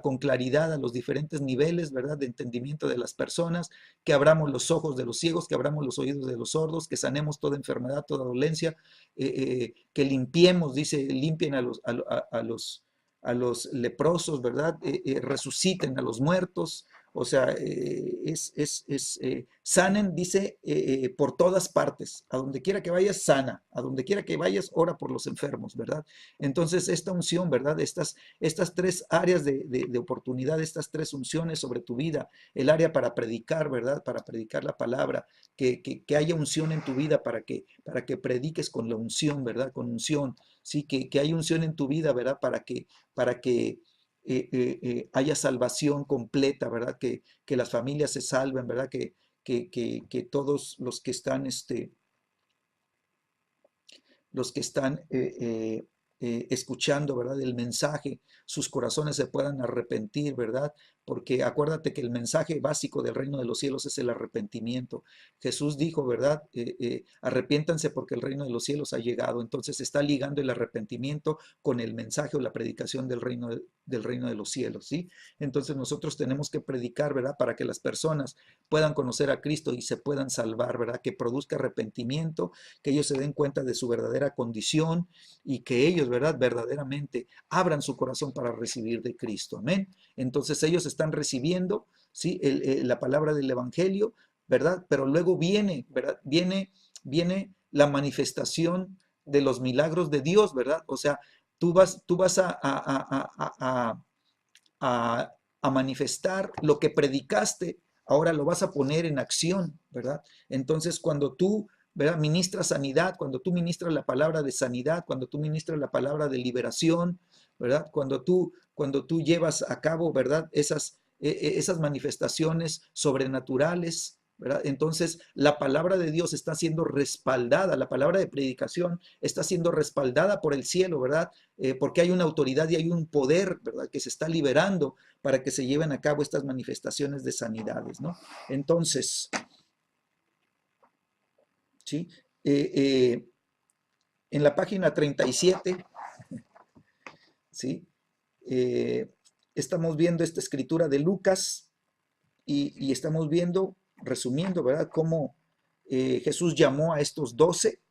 con claridad a los diferentes niveles, ¿verdad? De entendimiento de las personas, que abramos los ojos de los ciegos, que abramos los oídos de los sordos, que sanemos toda enfermedad, toda dolencia, que limpiemos, dice, limpien a los leprosos, ¿verdad? Resuciten a los muertos, o sea, sanen, dice, por todas partes. A donde quiera que vayas, sana. A donde quiera que vayas, ora por los enfermos, ¿verdad? Entonces, esta unción, ¿verdad? Estas tres áreas de oportunidad, estas tres unciones sobre tu vida, el área para predicar, ¿verdad? Para predicar la palabra, que haya unción en tu vida para que prediques con la unción, ¿verdad? Con unción, sí, que haya unción en tu vida, ¿verdad? Para que haya salvación completa, ¿verdad? Que las familias se salven, ¿verdad? Que todos los que están escuchando, ¿verdad? El mensaje, sus corazones se puedan arrepentir, ¿verdad? Porque acuérdate que el mensaje básico del reino de los cielos es el arrepentimiento. Jesús dijo, ¿verdad? Arrepiéntanse porque el reino de los cielos ha llegado. Entonces está ligando el arrepentimiento con el mensaje o la predicación del reino de los cielos, ¿sí? Entonces nosotros tenemos que predicar, ¿verdad? Para que las personas puedan conocer a Cristo y se puedan salvar, ¿verdad? Que produzca arrepentimiento, que ellos se den cuenta de su verdadera condición y que ellos, ¿verdad? Verdaderamente abran su corazón para recibir de Cristo. Amén. Entonces ellos están recibiendo, ¿sí? La palabra del Evangelio, ¿verdad? Pero luego viene, ¿verdad? Viene la manifestación de los milagros de Dios, ¿verdad? O sea, tú vas a manifestar lo que predicaste, ahora lo vas a poner en acción, ¿verdad? Entonces, cuando tú, ¿verdad?, ministras sanidad, cuando tú ministras la palabra de sanidad, cuando tú ministras la palabra de liberación, ¿verdad? Cuando tú llevas a cabo, ¿verdad?, esas manifestaciones sobrenaturales, ¿verdad? Entonces, la palabra de Dios está siendo respaldada, la palabra de predicación está siendo respaldada por el cielo, ¿verdad? Porque hay una autoridad y hay un poder, ¿verdad?, que se está liberando para que se lleven a cabo estas manifestaciones de sanidades, ¿no? Entonces, ¿sí? En la página 37, ¿sí? Estamos viendo esta escritura de Lucas y estamos viendo, resumiendo, ¿verdad?, cómo Jesús llamó a estos 12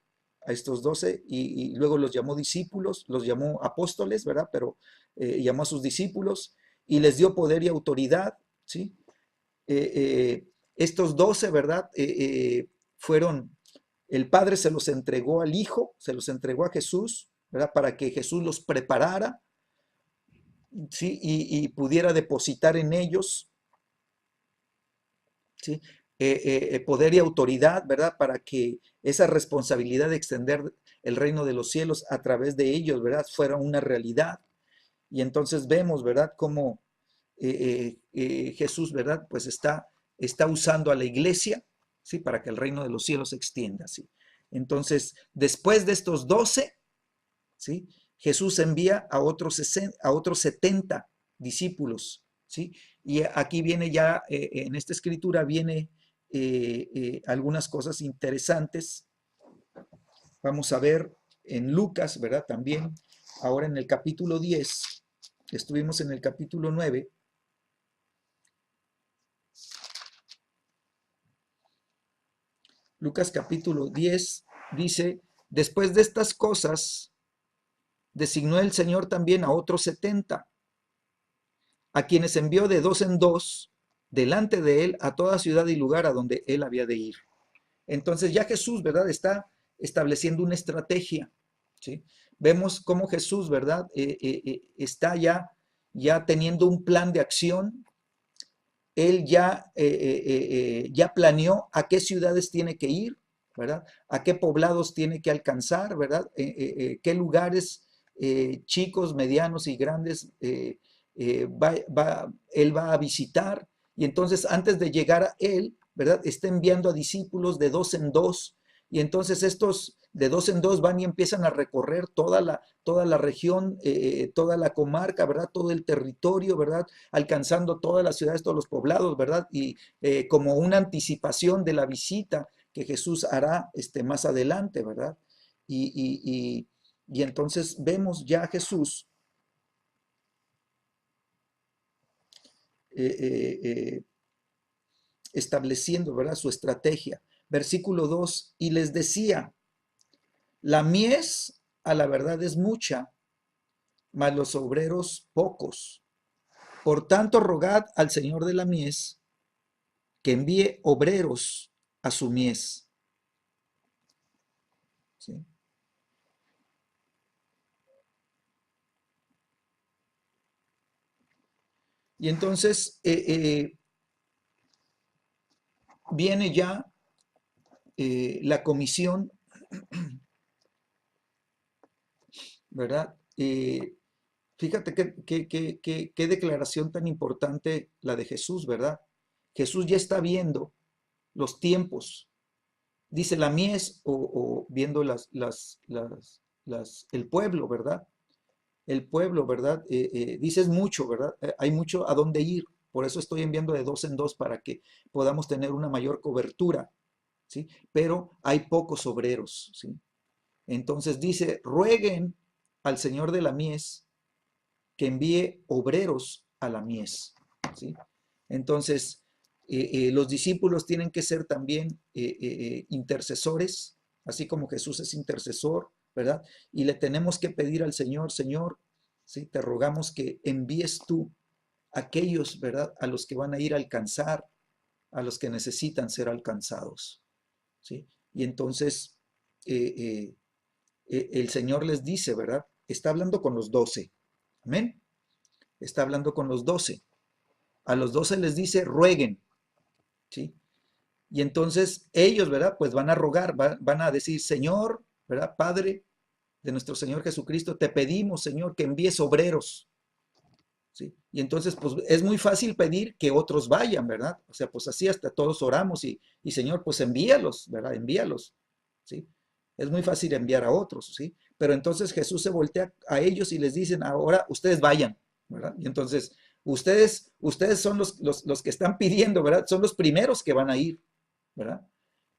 y luego los llamó discípulos, los llamó apóstoles, ¿verdad? Pero llamó a sus discípulos y les dio poder y autoridad, ¿sí? Estos 12, ¿verdad? Fueron, el Padre se los entregó al Hijo, se los entregó a Jesús, ¿verdad? Para que Jesús los preparara, ¿sí? Y pudiera depositar en ellos, ¿sí? Poder y autoridad, ¿verdad? Para que esa responsabilidad de extender el reino de los cielos a través de ellos, ¿verdad?, fuera una realidad. Y entonces vemos, ¿verdad?, cómo Jesús, ¿verdad?, pues está usando a la iglesia, ¿sí?, para que el reino de los cielos se extienda, ¿sí? Entonces, después de estos 12, ¿sí?, Jesús envía a otros 70 discípulos, ¿sí? Y aquí viene ya, en esta escritura viene algunas cosas interesantes. Vamos a ver en Lucas, ¿verdad? También, ahora en el capítulo 10, estuvimos en el capítulo 9. Lucas capítulo 10 dice, después de estas cosas, designó el Señor también a otros 70, a quienes envió de dos en dos delante de él a toda ciudad y lugar a donde él había de ir. Entonces ya Jesús, ¿verdad?, está estableciendo una estrategia, ¿sí? Vemos cómo Jesús, ¿verdad?, está ya teniendo un plan de acción. Él ya planeó a qué ciudades tiene que ir, ¿verdad? A qué poblados tiene que alcanzar, ¿verdad? Qué lugares chicos, medianos y grandes él va a visitar. Y entonces antes de llegar a él, ¿verdad? Está enviando a discípulos de dos en dos. Y entonces estos de dos en dos van y empiezan a recorrer toda la región, toda la comarca, ¿verdad? Todo el territorio, ¿verdad? Alcanzando todas las ciudades, todos los poblados, ¿verdad? Y como una anticipación de la visita que Jesús hará más adelante, ¿verdad? Y, y, y entonces vemos ya a Jesús eh, eh, eh, estableciendo, ¿verdad?, su estrategia. Versículo 2, y les decía, la mies a la verdad es mucha, mas los obreros pocos. Por tanto, rogad al Señor de la mies que envíe obreros a su mies. ¿Sí? Y entonces viene ya la comisión, ¿verdad? Fíjate qué declaración tan importante la de Jesús, ¿verdad? Jesús ya está viendo los tiempos, dice la mies o viendo el pueblo, ¿verdad? El pueblo, ¿verdad? Dices mucho, ¿verdad? Hay mucho a dónde ir. Por eso estoy enviando de dos en dos para que podamos tener una mayor cobertura, ¿sí? Pero hay pocos obreros, ¿sí? Entonces dice, rueguen al Señor de la mies que envíe obreros a la mies, ¿sí? Entonces, los discípulos tienen que ser también intercesores, así como Jesús es intercesor, ¿verdad? Y le tenemos que pedir al Señor, Señor, ¿sí?, te rogamos que envíes tú a aquellos, ¿verdad?, a los que van a ir a alcanzar, a los que necesitan ser alcanzados, ¿sí? Y entonces el Señor les dice, ¿verdad? Está hablando con los 12, amén. Está hablando con los 12. A los 12 les dice, rueguen, ¿sí? Y entonces ellos, ¿verdad?, pues van a rogar, van a decir, Señor, ¿verdad?, Padre de nuestro Señor Jesucristo, te pedimos, Señor, que envíes obreros, ¿sí? Y entonces, pues es muy fácil pedir que otros vayan, ¿verdad? O sea, pues así hasta todos oramos y Señor, pues envíalos, ¿verdad? Envíalos, ¿sí? Es muy fácil enviar a otros, ¿sí? Pero entonces Jesús se voltea a ellos y les dicen, ahora ustedes vayan, ¿verdad? Y entonces, ustedes son los que están pidiendo, ¿verdad? Son los primeros que van a ir, ¿verdad?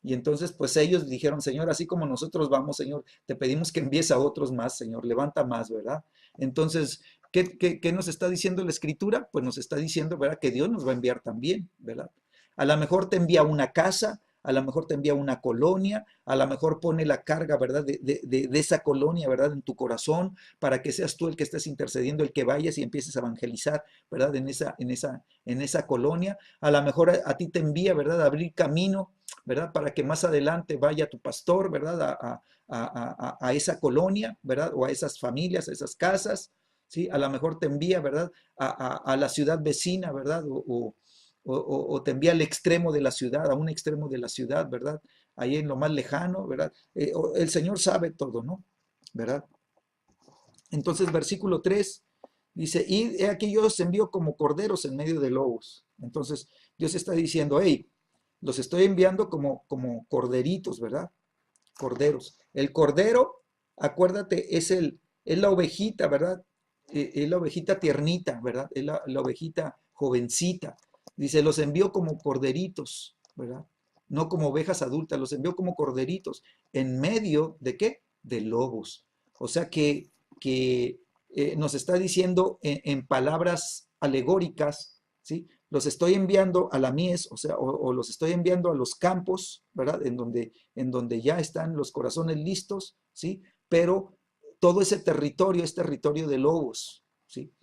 Y entonces, pues ellos dijeron, Señor, así como nosotros vamos, Señor, te pedimos que envíes a otros más, Señor, levanta más, ¿verdad? Entonces, ¿qué nos está diciendo la Escritura? Pues nos está diciendo, ¿verdad?, que Dios nos va a enviar también, ¿verdad? A lo mejor te envía una casa, a lo mejor te envía una colonia, a lo mejor pone la carga, ¿verdad?, de esa colonia, ¿verdad?, en tu corazón, para que seas tú el que estés intercediendo, el que vayas y empieces a evangelizar, ¿verdad?, en esa colonia. A lo mejor a ti te envía, ¿verdad?, a abrir camino, ¿verdad?, para que más adelante vaya tu pastor, ¿verdad?, a esa colonia, ¿verdad?, o a esas familias, a esas casas, ¿sí? A lo mejor te envía, ¿verdad?, a la ciudad vecina, ¿verdad?, o te envía al extremo de la ciudad, a un extremo de la ciudad, ¿verdad?, ahí en lo más lejano, ¿verdad? El Señor sabe todo, ¿no? ¿Verdad? Entonces, versículo 3 Dice, y he aquí yo os envío como corderos en medio de lobos. Entonces, Dios está diciendo, hey, los estoy enviando como corderitos, ¿verdad? Corderos. El cordero, acuérdate, es la ovejita, ¿verdad? Es la ovejita tiernita, ¿verdad? Es la ovejita jovencita. Dice, los envió como corderitos, ¿verdad? No como ovejas adultas, los envió como corderitos. ¿En medio de qué? De lobos. O sea que nos está diciendo en palabras alegóricas, ¿sí? Los estoy enviando a la mies, o sea, o los estoy enviando a los campos, ¿verdad? En donde ya están los corazones listos, ¿sí? Pero todo ese territorio es territorio de lobos, ¿sí?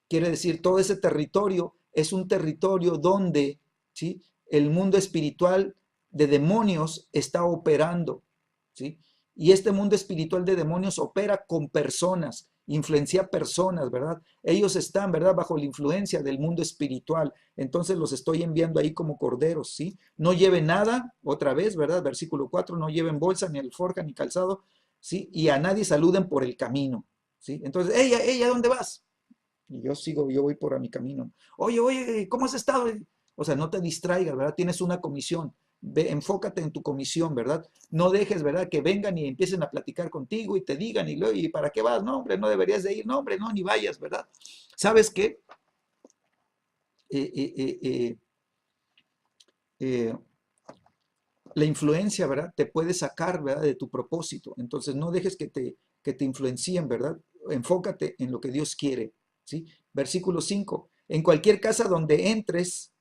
Quiere decir, todo ese territorio es un territorio donde, ¿sí? El mundo espiritual de demonios está operando, ¿sí? Y este mundo espiritual de demonios opera con personas, influencia personas, ¿verdad? Ellos están, ¿verdad? Bajo la influencia del mundo espiritual. Entonces los estoy enviando ahí como corderos, ¿sí? No lleven nada, otra vez, ¿verdad? Versículo 4, no lleven bolsa, ni alforja, ni calzado, ¿sí? Y a nadie saluden por el camino, ¿sí? Entonces, ella, ¿dónde vas? Y yo voy por a mi camino. Oye, ¿cómo has estado? O sea, no te distraigas, ¿verdad? Tienes una comisión. Ve, enfócate en tu comisión, ¿verdad? No dejes, ¿verdad? Que vengan y empiecen a platicar contigo y te digan, ¿y para qué vas? No, hombre, no deberías de ir. No, hombre, no, ni vayas, ¿verdad? ¿Sabes qué? Eh, eh, eh, eh, eh, la influencia, ¿verdad? Te puede sacar, ¿verdad? De tu propósito. Entonces, no dejes que te influencien, ¿verdad? Enfócate en lo que Dios quiere, ¿sí? Versículo 5. En cualquier casa donde entres,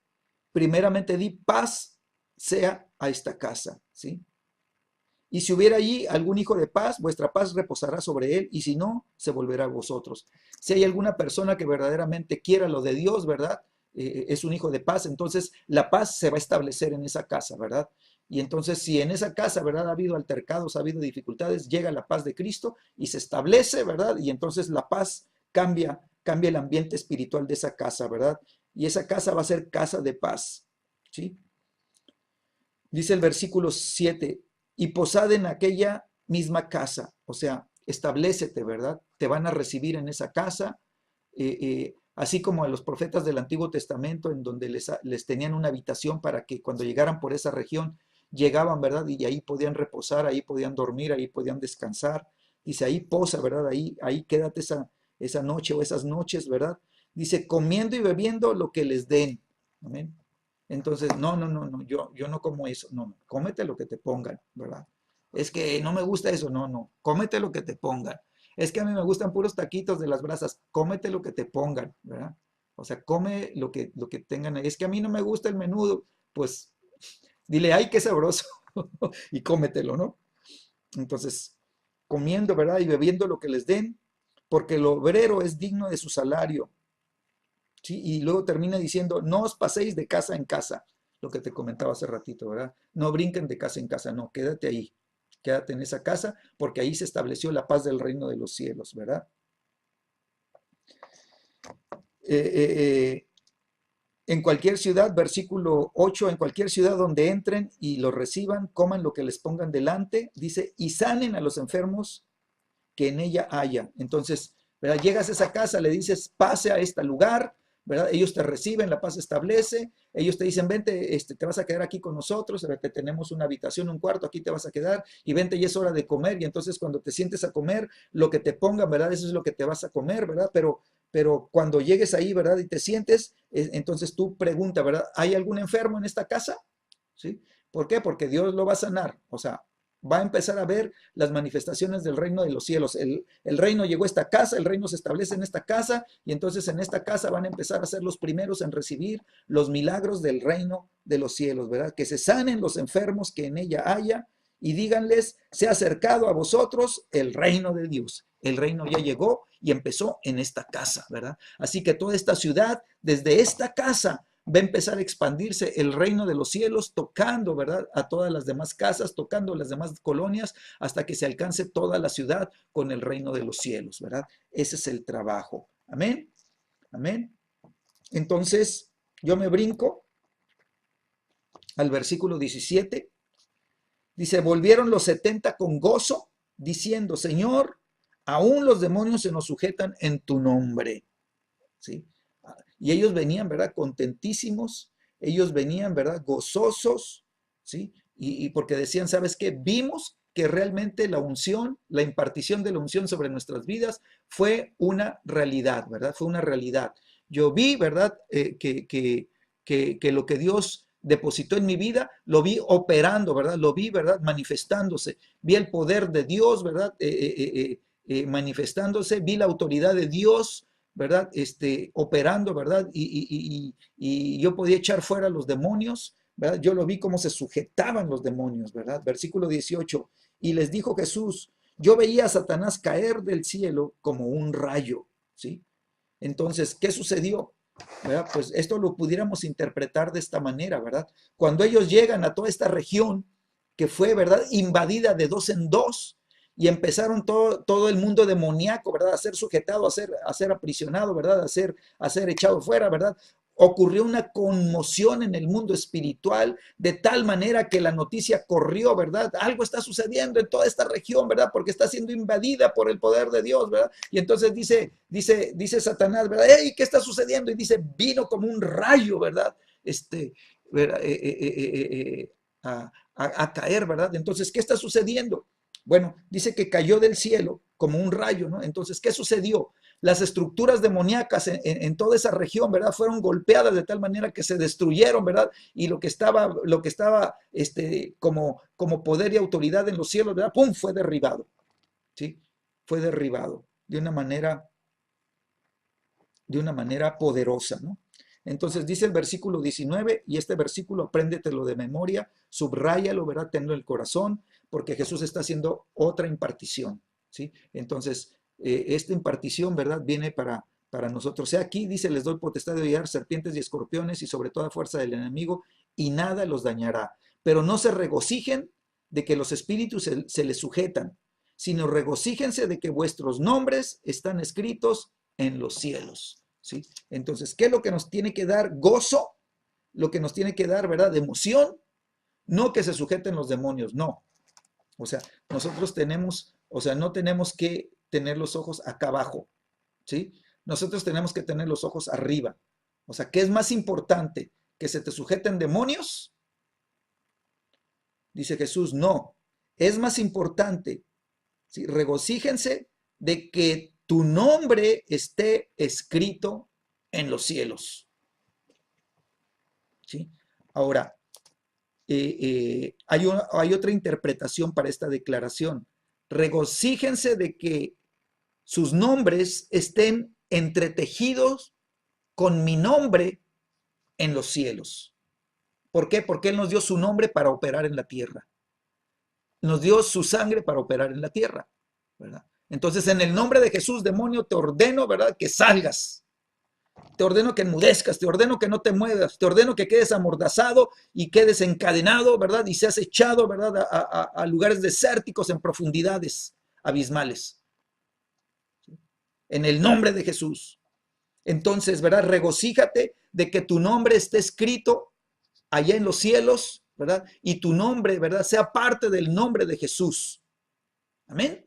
primeramente di paz sea a esta casa, ¿sí? Y si hubiera allí algún hijo de paz, vuestra paz reposará sobre él, y si no, se volverá a vosotros. Si hay alguna persona que verdaderamente quiera lo de Dios, ¿verdad? Es un hijo de paz, entonces la paz se va a establecer en esa casa, ¿verdad? Y entonces si en esa casa, ¿verdad? Ha habido altercados, ha habido dificultades, llega la paz de Cristo y se establece, ¿verdad? Y entonces la paz cambia el ambiente espiritual de esa casa, ¿verdad? Y esa casa va a ser casa de paz, ¿sí? Dice el versículo 7, y posad en aquella misma casa, o sea, establecete, ¿verdad? Te van a recibir en esa casa, así como a los profetas del Antiguo Testamento, en donde les tenían una habitación para que cuando llegaran por esa región, llegaban, ¿verdad? Y ahí podían reposar, ahí podían dormir, ahí podían descansar. Dice, ahí posa, ¿verdad? Ahí quédate esa noche o esas noches, ¿verdad? Dice, comiendo y bebiendo lo que les den. Amén. Entonces, no, yo no como eso, no, cómete lo que te pongan, ¿verdad? Es que no me gusta eso, no, cómete lo que te pongan. Es que a mí me gustan puros taquitos de las brasas, cómete lo que te pongan, ¿verdad? O sea, come lo que tengan ahí. Es que a mí no me gusta el menudo, pues dile, ay, qué sabroso, y cómetelo, ¿no? Entonces, comiendo, ¿verdad? Y bebiendo lo que les den, porque el obrero es digno de su salario. ¿Sí? Y luego termina diciendo, no os paséis de casa en casa, lo que te comentaba hace ratito, ¿verdad? No brinquen de casa en casa, no, quédate ahí, quédate en esa casa, porque ahí se estableció la paz del reino de los cielos, ¿verdad? Eh, eh, eh, en cualquier ciudad, versículo 8, en cualquier ciudad donde entren y los reciban, coman lo que les pongan delante, dice, y sanen a los enfermos que en ella haya. Entonces, ¿verdad? Llegas a esa casa, le dices, pase a este lugar, ¿verdad? Ellos te reciben, la paz se establece, ellos te dicen, vente, te vas a quedar aquí con nosotros, te tenemos una habitación, un cuarto, aquí te vas a quedar, y vente, y es hora de comer, y entonces cuando te sientes a comer, lo que te pongan, ¿verdad? Eso es lo que te vas a comer, ¿verdad? Pero cuando llegues ahí, ¿verdad? Y te sientes, entonces tú pregunta, ¿verdad? ¿Hay algún enfermo en esta casa? ¿Sí? ¿Por qué? Porque Dios lo va a sanar, o sea, va a empezar a ver las manifestaciones del reino de los cielos. El reino llegó a esta casa, el reino se establece en esta casa y entonces en esta casa van a empezar a ser los primeros en recibir los milagros del reino de los cielos, ¿verdad? Que se sanen los enfermos que en ella haya y díganles, se ha acercado a vosotros el reino de Dios. El reino ya llegó y empezó en esta casa, ¿verdad? Así que toda esta ciudad, desde esta casa, va a empezar a expandirse el reino de los cielos, tocando, ¿verdad?, a todas las demás casas, tocando las demás colonias, hasta que se alcance toda la ciudad con el reino de los cielos, ¿verdad? Ese es el trabajo. Amén. Amén. Entonces, yo me brinco al versículo 17. Dice, volvieron los 70 con gozo, diciendo, Señor, aún los demonios se nos sujetan en tu nombre. ¿sí? Y ellos venían, ¿verdad? Contentísimos, ellos venían, ¿verdad? Gozosos, ¿sí? Y porque decían, ¿sabes qué? Vimos que realmente la unción, la impartición de la unción sobre nuestras vidas fue una realidad, ¿verdad? Fue una realidad. Yo vi, ¿verdad? Que lo que Dios depositó en mi vida, lo vi operando, ¿verdad? Lo vi, ¿verdad? Manifestándose. Vi el poder de Dios, ¿verdad? Manifestándose, vi la autoridad de Dios, ¿verdad? Operando, ¿verdad? Y yo podía echar fuera los demonios, ¿verdad? Yo lo vi cómo se sujetaban los demonios, ¿verdad? Versículo 18, y les dijo Jesús, yo veía a Satanás caer del cielo como un rayo, ¿sí? Entonces, ¿qué sucedió? ¿Verdad? Pues esto lo pudiéramos interpretar de esta manera, ¿verdad? Cuando ellos llegan a toda esta región que fue, ¿verdad? Invadida de dos en dos y empezaron todo el mundo demoníaco, ¿verdad? A ser sujetado, a ser aprisionado, ¿verdad? A ser echado fuera, ¿verdad? Ocurrió una conmoción en el mundo espiritual de tal manera que la noticia corrió, ¿verdad? Algo está sucediendo en toda esta región, ¿verdad? Porque está siendo invadida por el poder de Dios, ¿verdad? Y entonces dice Satanás, ¿verdad? ¡Ey! ¿Qué está sucediendo? Y dice, vino como un rayo, ¿verdad? ¿Verdad? A caer, ¿verdad? Entonces, ¿qué está sucediendo? Bueno, dice que cayó del cielo como un rayo, ¿no? Entonces, ¿qué sucedió? Las estructuras demoníacas en toda esa región, ¿verdad? Fueron golpeadas de tal manera que se destruyeron, ¿verdad? Y lo que estaba como poder y autoridad en los cielos, ¿verdad? ¡Pum! Fue derribado, ¿sí? Fue derribado de una manera poderosa, ¿no? Entonces dice el versículo 19, y este versículo apréndetelo de memoria, subráyalo, ¿verdad? Tenlo en el corazón, porque Jesús está haciendo otra impartición, ¿sí? Entonces, esta impartición, ¿verdad? Viene para nosotros. O sea, aquí dice, les doy potestad de hollar serpientes y escorpiones y sobre toda fuerza del enemigo, y nada los dañará. Pero no se regocijen de que los espíritus se les sujetan, sino regocíjense de que vuestros nombres están escritos en los cielos, ¿sí? Entonces, ¿qué es lo que nos tiene que dar gozo? Lo que nos tiene que dar, ¿verdad? De emoción, no que se sujeten los demonios, no. O sea, nosotros tenemos, o sea, no tenemos que tener los ojos acá abajo, ¿sí? Nosotros tenemos que tener los ojos arriba. O sea, ¿qué es más importante? ¿Que se te sujeten demonios? Dice Jesús, no. Es más importante, ¿sí? Regocíjense de que tu nombre esté escrito en los cielos, ¿sí? Ahora, hay otra interpretación para esta declaración. Regocíjense de que sus nombres estén entretejidos con mi nombre en los cielos. ¿Por qué? Porque Él nos dio su nombre para operar en la tierra. Nos dio su sangre para operar en la tierra, ¿verdad? Entonces, en el nombre de Jesús, demonio, te ordeno, ¿verdad? Que salgas. Te ordeno que enmudezcas, te ordeno que no te muevas, te ordeno que quedes amordazado y quedes encadenado, ¿verdad? Y seas echado, ¿verdad? A lugares desérticos en profundidades abismales. En el nombre de Jesús. Entonces, ¿verdad? Regocíjate de que tu nombre esté escrito allá en los cielos, ¿verdad? Y tu nombre, ¿verdad? Sea parte del nombre de Jesús. Amén.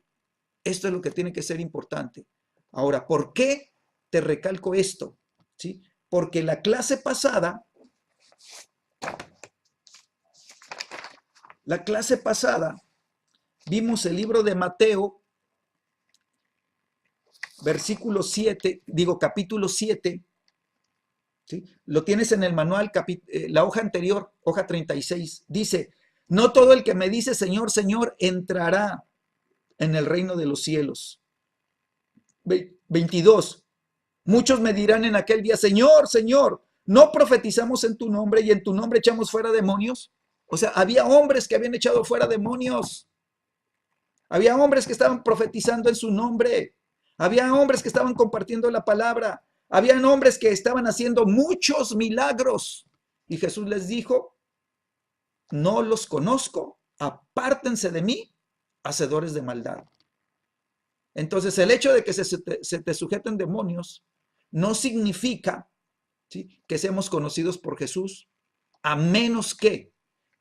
Esto es lo que tiene que ser importante. Ahora, ¿por qué te recalco esto? ¿Sí? Porque la clase pasada, vimos el libro de Mateo, versículo 7, capítulo 7, ¿sí? Lo tienes en el manual, la hoja anterior, hoja 36, dice, no todo el que me dice Señor, Señor, entrará en el reino de los cielos. 22, muchos me dirán en aquel día, Señor, Señor, ¿no profetizamos en tu nombre y en tu nombre echamos fuera demonios? O sea, había hombres que habían echado fuera demonios. Había hombres que estaban profetizando en su nombre. Había hombres que estaban compartiendo la palabra. Habían hombres que estaban haciendo muchos milagros. Y Jesús les dijo, no los conozco, apártense de mí, hacedores de maldad. Entonces, el hecho de que se te sujeten demonios no significa, ¿sí?, que seamos conocidos por Jesús, a menos que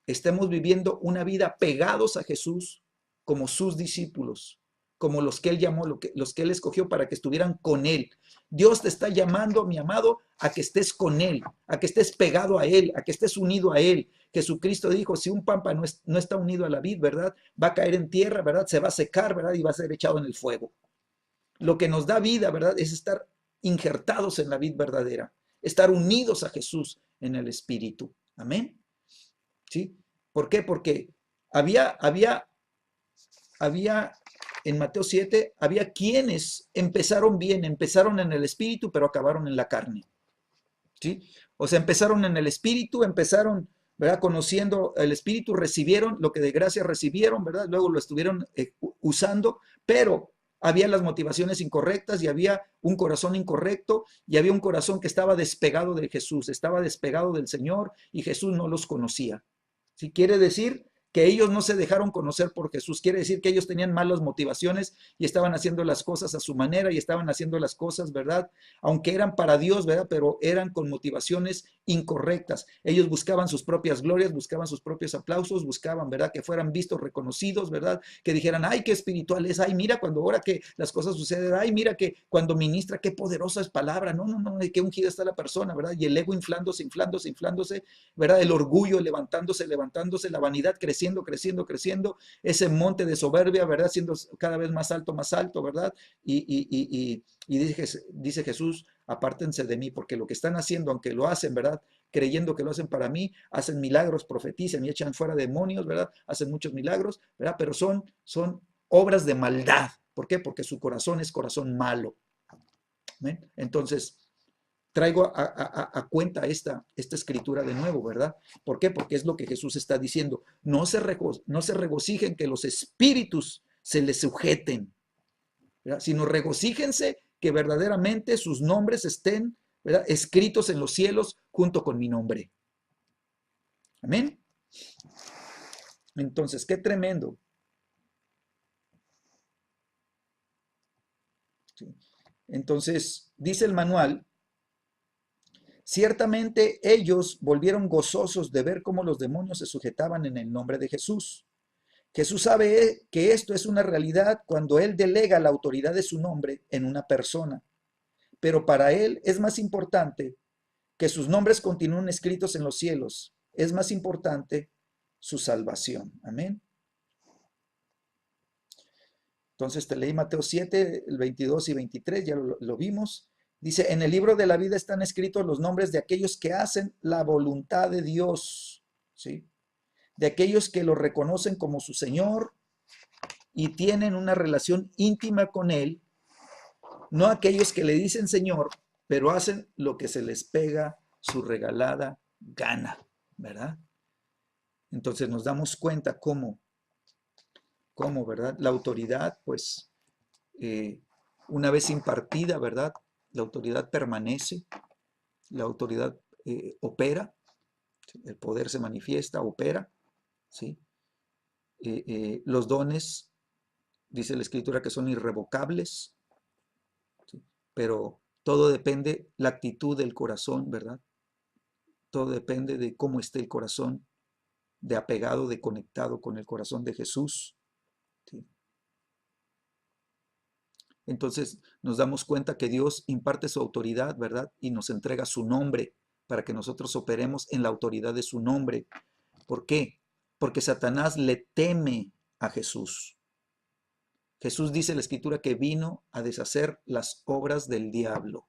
estemos viviendo una vida pegados a Jesús como sus discípulos, como los que Él llamó, los que Él escogió para que estuvieran con Él. Dios te está llamando, mi amado, a que estés con Él, a que estés pegado a Él, a que estés unido a Él. Jesucristo dijo, si un pámpano no está unido a la vid, ¿verdad? Va a caer en tierra, ¿verdad? Se va a secar, ¿verdad? Y va a ser echado en el fuego. Lo que nos da vida, ¿verdad? Es estar injertados en la vid verdadera, estar unidos a Jesús en el Espíritu. Amén. ¿Sí? ¿Por qué? Porque había en Mateo 7, había quienes empezaron bien, empezaron en el Espíritu, pero acabaron en la carne. ¿Sí? O sea, empezaron en el Espíritu, empezaron, ¿verdad? Conociendo el Espíritu, recibieron lo que de gracia recibieron, ¿verdad? Luego lo estuvieron usando, pero había las motivaciones incorrectas y había un corazón incorrecto y había un corazón que estaba despegado de Jesús, estaba despegado del Señor y Jesús no los conocía. ¿Sí? Quiere decir que ellos no se dejaron conocer por Jesús, quiere decir que ellos tenían malas motivaciones y estaban haciendo las cosas a su manera y estaban haciendo las cosas, ¿verdad? Aunque eran para Dios, ¿verdad? Pero eran con motivaciones incorrectas. Ellos buscaban sus propias glorias, buscaban sus propios aplausos, buscaban, ¿verdad? Que fueran vistos, reconocidos, ¿verdad? Que dijeran, ay, qué espiritual es, ay, mira cuando ahora que las cosas suceden, ay, mira que cuando ministra, qué poderosa es palabra, no, qué ungida está la persona, ¿verdad? Y el ego inflándose, inflándose, inflándose, ¿verdad? El orgullo levantándose, levantándose, la vanidad creciendo, creciendo, creciendo, ese monte de soberbia, ¿verdad? Siendo cada vez más alto, ¿verdad? Y dice Jesús, apártense de mí, porque lo que están haciendo, aunque lo hacen, ¿verdad? Creyendo que lo hacen para mí, hacen milagros, profetizan y echan fuera demonios, ¿verdad? Hacen muchos milagros, ¿verdad? Pero son obras de maldad. ¿Por qué? Porque su corazón es corazón malo. ¿Ven? Entonces, traigo a cuenta esta escritura de nuevo, ¿verdad? ¿Por qué? Porque es lo que Jesús está diciendo. No se regocijen que los espíritus se les sujeten, ¿verdad? Sino regocíjense que verdaderamente sus nombres estén, ¿verdad? Escritos en los cielos junto con mi nombre. Amén. Entonces, qué tremendo. ¿Sí? Entonces, dice el manual, ciertamente ellos volvieron gozosos de ver cómo los demonios se sujetaban en el nombre de Jesús. Jesús sabe que esto es una realidad cuando Él delega la autoridad de su nombre en una persona. Pero para Él es más importante que sus nombres continúen escritos en los cielos. Es más importante su salvación. Amén. Entonces te leí Mateo 7, el 22 y 23, ya lo vimos. Dice, en el libro de la vida están escritos los nombres de aquellos que hacen la voluntad de Dios, ¿sí? De aquellos que lo reconocen como su Señor y tienen una relación íntima con Él, no aquellos que le dicen Señor, pero hacen lo que se les pega su regalada gana, ¿verdad? Entonces nos damos cuenta cómo, ¿verdad? La autoridad, pues, una vez impartida, ¿verdad? La autoridad permanece, la autoridad opera, ¿sí? El poder se manifiesta, opera, ¿sí? Los dones, dice la Escritura, que son irrevocables, ¿sí? Pero todo depende la actitud del corazón, ¿verdad? Todo depende de cómo esté el corazón, de apegado, de conectado con el corazón de Jesús, ¿sí? Entonces nos damos cuenta que Dios imparte su autoridad, ¿verdad? Y nos entrega su nombre para que nosotros operemos en la autoridad de su nombre. ¿Por qué? Porque Satanás le teme a Jesús. Jesús dice en la Escritura que vino a deshacer las obras del diablo.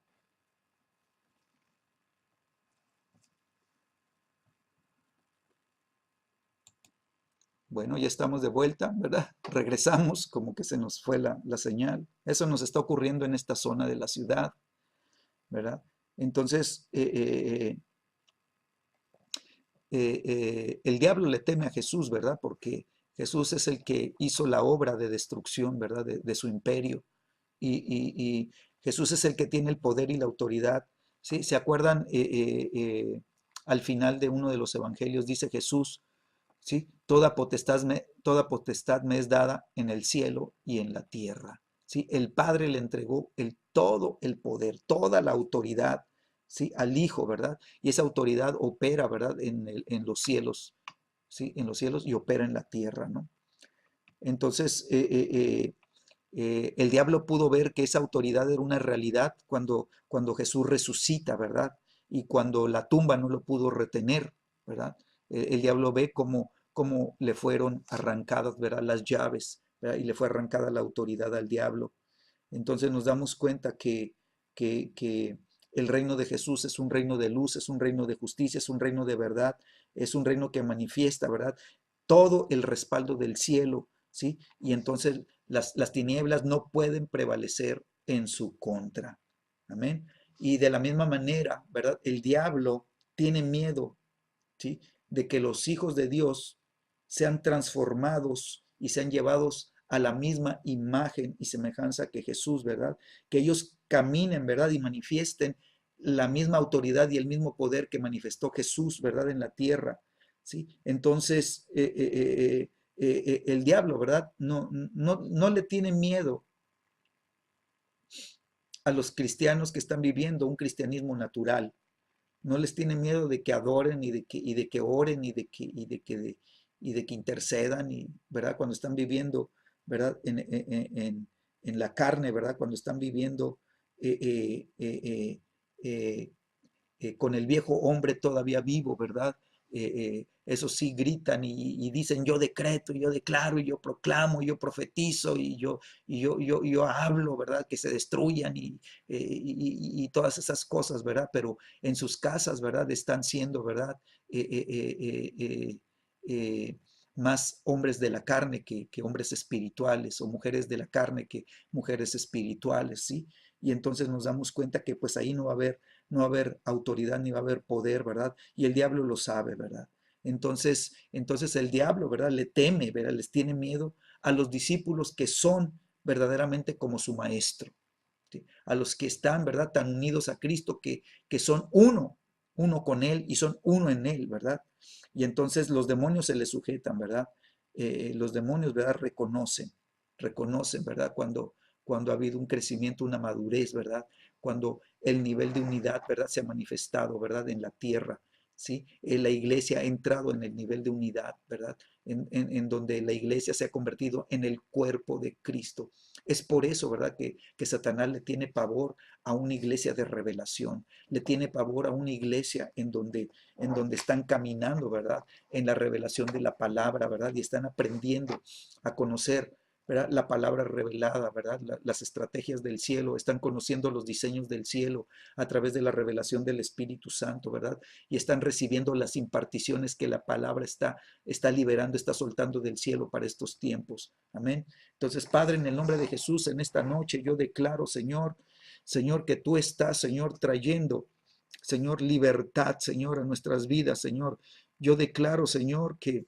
Bueno, ya estamos de vuelta, ¿verdad? Regresamos, como que se nos fue la señal. Eso nos está ocurriendo en esta zona de la ciudad, ¿verdad? Entonces, el diablo le teme a Jesús, ¿verdad? Porque Jesús es el que hizo la obra de destrucción, ¿verdad? De su imperio. Y Jesús es el que tiene el poder y la autoridad. ¿Sí? ¿Se acuerdan? Al final de uno de los evangelios dice Jesús, ¿sí? Toda potestad me es dada en el cielo y en la tierra. ¿Sí? El Padre le entregó todo el poder, toda la autoridad, ¿sí? Al Hijo, ¿verdad? Y esa autoridad opera, ¿verdad? En los cielos, ¿sí? En los cielos y opera en la tierra, ¿no? Entonces, El diablo pudo ver que esa autoridad era una realidad cuando Jesús resucita, ¿verdad? Y cuando la tumba no lo pudo retener, ¿verdad? El diablo ve cómo le fueron arrancadas, ¿verdad? Las llaves, ¿verdad? Y le fue arrancada la autoridad al diablo. Entonces nos damos cuenta que el reino de Jesús es un reino de luz, es un reino de justicia, es un reino de verdad, es un reino que manifiesta, ¿verdad? Todo el respaldo del cielo, ¿sí? Y entonces las tinieblas no pueden prevalecer en su contra. Amén. Y de la misma manera, ¿verdad? El diablo tiene miedo, ¿sí? De que los hijos de Dios sean transformados y sean llevados a la misma imagen y semejanza que Jesús, ¿verdad? Que ellos caminen, ¿verdad? Y manifiesten la misma autoridad y el mismo poder que manifestó Jesús, ¿verdad? En la tierra, ¿sí? Entonces, el diablo, ¿verdad? No le tiene miedo a los cristianos que están viviendo un cristianismo natural. No les tiene miedo de que adoren y de que oren y de que intercedan, ¿verdad? Cuando están viviendo, ¿verdad? En la carne, ¿verdad? Cuando están viviendo eh, eh, eh, eh, con el viejo hombre todavía vivo, ¿verdad? Eso sí gritan y dicen yo decreto, yo declaro, y yo proclamo, y yo profetizo, y yo hablo, ¿verdad? Que se destruyan y todas esas cosas, ¿verdad? Pero en sus casas, ¿verdad? Están siendo, ¿verdad? Eh, eh, eh, eh, eh, más hombres de la carne que hombres espirituales, o mujeres de la carne que mujeres espirituales, ¿sí? Y entonces nos damos cuenta que pues ahí no va a haber autoridad ni va a haber poder, ¿verdad? Y el diablo lo sabe, ¿verdad? Entonces el diablo, ¿verdad? Le teme, ¿verdad? Les tiene miedo a los discípulos que son verdaderamente como su maestro, ¿sí? A los que están, ¿verdad? Tan unidos a Cristo que son uno con Él y son uno en Él, ¿verdad? Y entonces los demonios se les sujetan, ¿verdad? Los demonios, ¿verdad? Reconocen, ¿verdad? Cuando ha habido un crecimiento, una madurez, ¿verdad? Cuando el nivel de unidad, ¿verdad? Se ha manifestado, ¿verdad? En la tierra, ¿sí? La iglesia ha entrado en el nivel de unidad, ¿verdad? En donde la iglesia se ha convertido en el cuerpo de Cristo. Es por eso, ¿verdad? Que Satanás le tiene pavor a una iglesia de revelación, le tiene pavor a una iglesia en donde están caminando, ¿verdad? En la revelación de la palabra, ¿verdad? Y están aprendiendo a conocer, ¿verdad? La palabra revelada, ¿verdad? Las estrategias del cielo, están conociendo los diseños del cielo a través de la revelación del Espíritu Santo, ¿verdad? Y están recibiendo las imparticiones que la palabra está liberando, está soltando del cielo para estos tiempos. Amén. Entonces, Padre, en el nombre de Jesús, en esta noche yo declaro, Señor, que tú estás, Señor, trayendo, Señor, libertad, Señor, a nuestras vidas, Señor. Yo declaro, Señor, que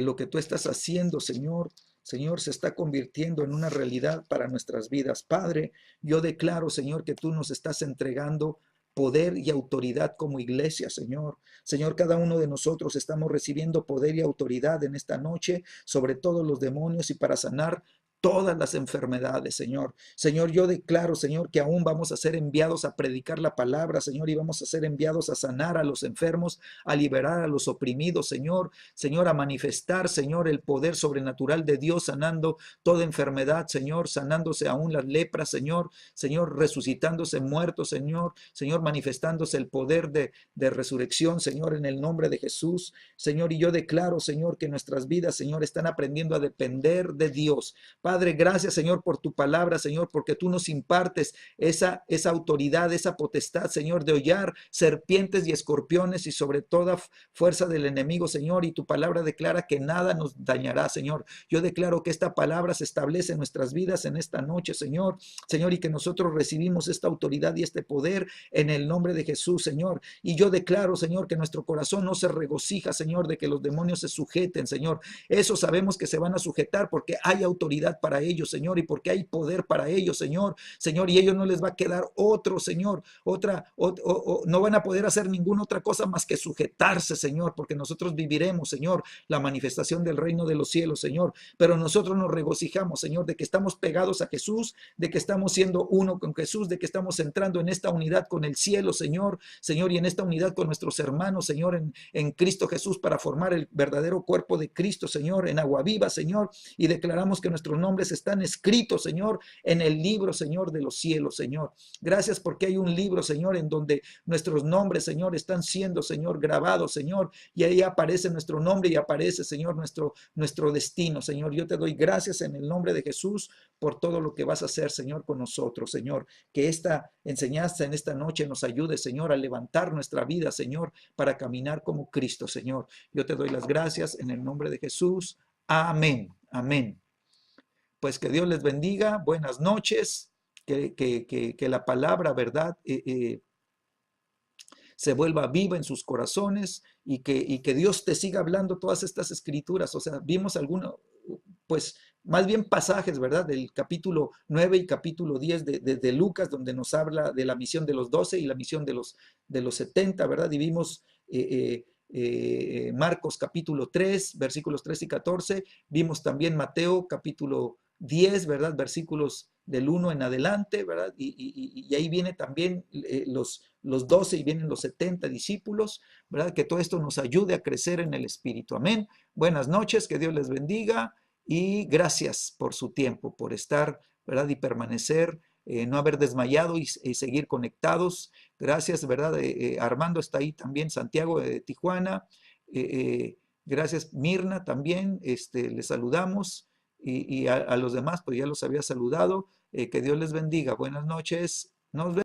lo que tú estás haciendo, Señor, se está convirtiendo en una realidad para nuestras vidas. Padre, yo declaro, Señor, que tú nos estás entregando poder y autoridad como iglesia, Señor. Señor, cada uno de nosotros estamos recibiendo poder y autoridad en esta noche sobre todos los demonios y para sanar todas las enfermedades, Señor. Señor, yo declaro, Señor, que aún vamos a ser enviados a predicar la palabra, Señor, y vamos a ser enviados a sanar a los enfermos, a liberar a los oprimidos, Señor. Señor, a manifestar, Señor, el poder sobrenatural de Dios, sanando toda enfermedad, Señor, sanándose aún las lepras, Señor, resucitándose muertos, Señor, manifestándose el poder de resurrección, Señor, en el nombre de Jesús, Señor, y yo declaro, Señor, que nuestras vidas, Señor, están aprendiendo a depender de Dios. Padre, gracias, Señor, por tu palabra, Señor, porque tú nos impartes esa autoridad, esa potestad, Señor, de hollar serpientes y escorpiones y sobre toda fuerza del enemigo, Señor, y tu palabra declara que nada nos dañará, Señor. Yo declaro que esta palabra se establece en nuestras vidas en esta noche, Señor, y que nosotros recibimos esta autoridad y este poder en el nombre de Jesús, Señor. Y yo declaro, Señor, que nuestro corazón no se regocija, Señor, de que los demonios se sujeten, Señor. Eso sabemos que se van a sujetar porque hay autoridad para ellos, Señor, y porque hay poder para ellos, Señor, y ellos no les va a quedar otro, Señor, no van a poder hacer ninguna otra cosa más que sujetarse, Señor, porque nosotros viviremos, Señor, la manifestación del reino de los cielos, Señor, pero nosotros nos regocijamos, Señor, de que estamos pegados a Jesús, de que estamos siendo uno con Jesús, de que estamos entrando en esta unidad con el cielo, Señor, y en esta unidad con nuestros hermanos, Señor, en Cristo Jesús, para formar el verdadero cuerpo de Cristo, Señor, en agua viva, Señor, y declaramos que nuestros nombres nombres están escritos, Señor, en el libro, Señor, de los cielos, Señor. Gracias porque hay un libro, Señor, en donde nuestros nombres, Señor, están siendo, Señor, grabados, Señor, y ahí aparece nuestro nombre y aparece, Señor, nuestro destino, Señor. Yo te doy gracias en el nombre de Jesús por todo lo que vas a hacer, Señor, con nosotros, Señor. Que esta enseñanza en esta noche nos ayude, Señor, a levantar nuestra vida, Señor, para caminar como Cristo, Señor. Yo te doy las gracias en el nombre de Jesús. Amén. Amén. Pues que Dios les bendiga. Buenas noches. Que la palabra, ¿verdad? Se vuelva viva en sus corazones y que Dios te siga hablando todas estas escrituras. O sea, vimos algunos, pues más bien pasajes, ¿verdad? Del capítulo 9 y capítulo 10 de Lucas, donde nos habla de la misión de los 12 y la misión de los 70, ¿verdad? Y vimos Marcos capítulo 3, versículos 3 y 14. Vimos también Mateo capítulo 10, ¿verdad? Versículos del 1 en adelante, ¿verdad? Y ahí viene también los 12 y vienen los 70 discípulos, ¿verdad? Que todo esto nos ayude a crecer en el Espíritu. Amén. Buenas noches, que Dios les bendiga y gracias por su tiempo, por estar, ¿verdad? Y permanecer, no haber desmayado y seguir conectados. Gracias, ¿verdad? Armando está ahí también, Santiago de Tijuana. Gracias, Mirna también, les saludamos y a los demás, pues ya los había saludado. Que Dios les bendiga. Buenas noches. Nos vemos.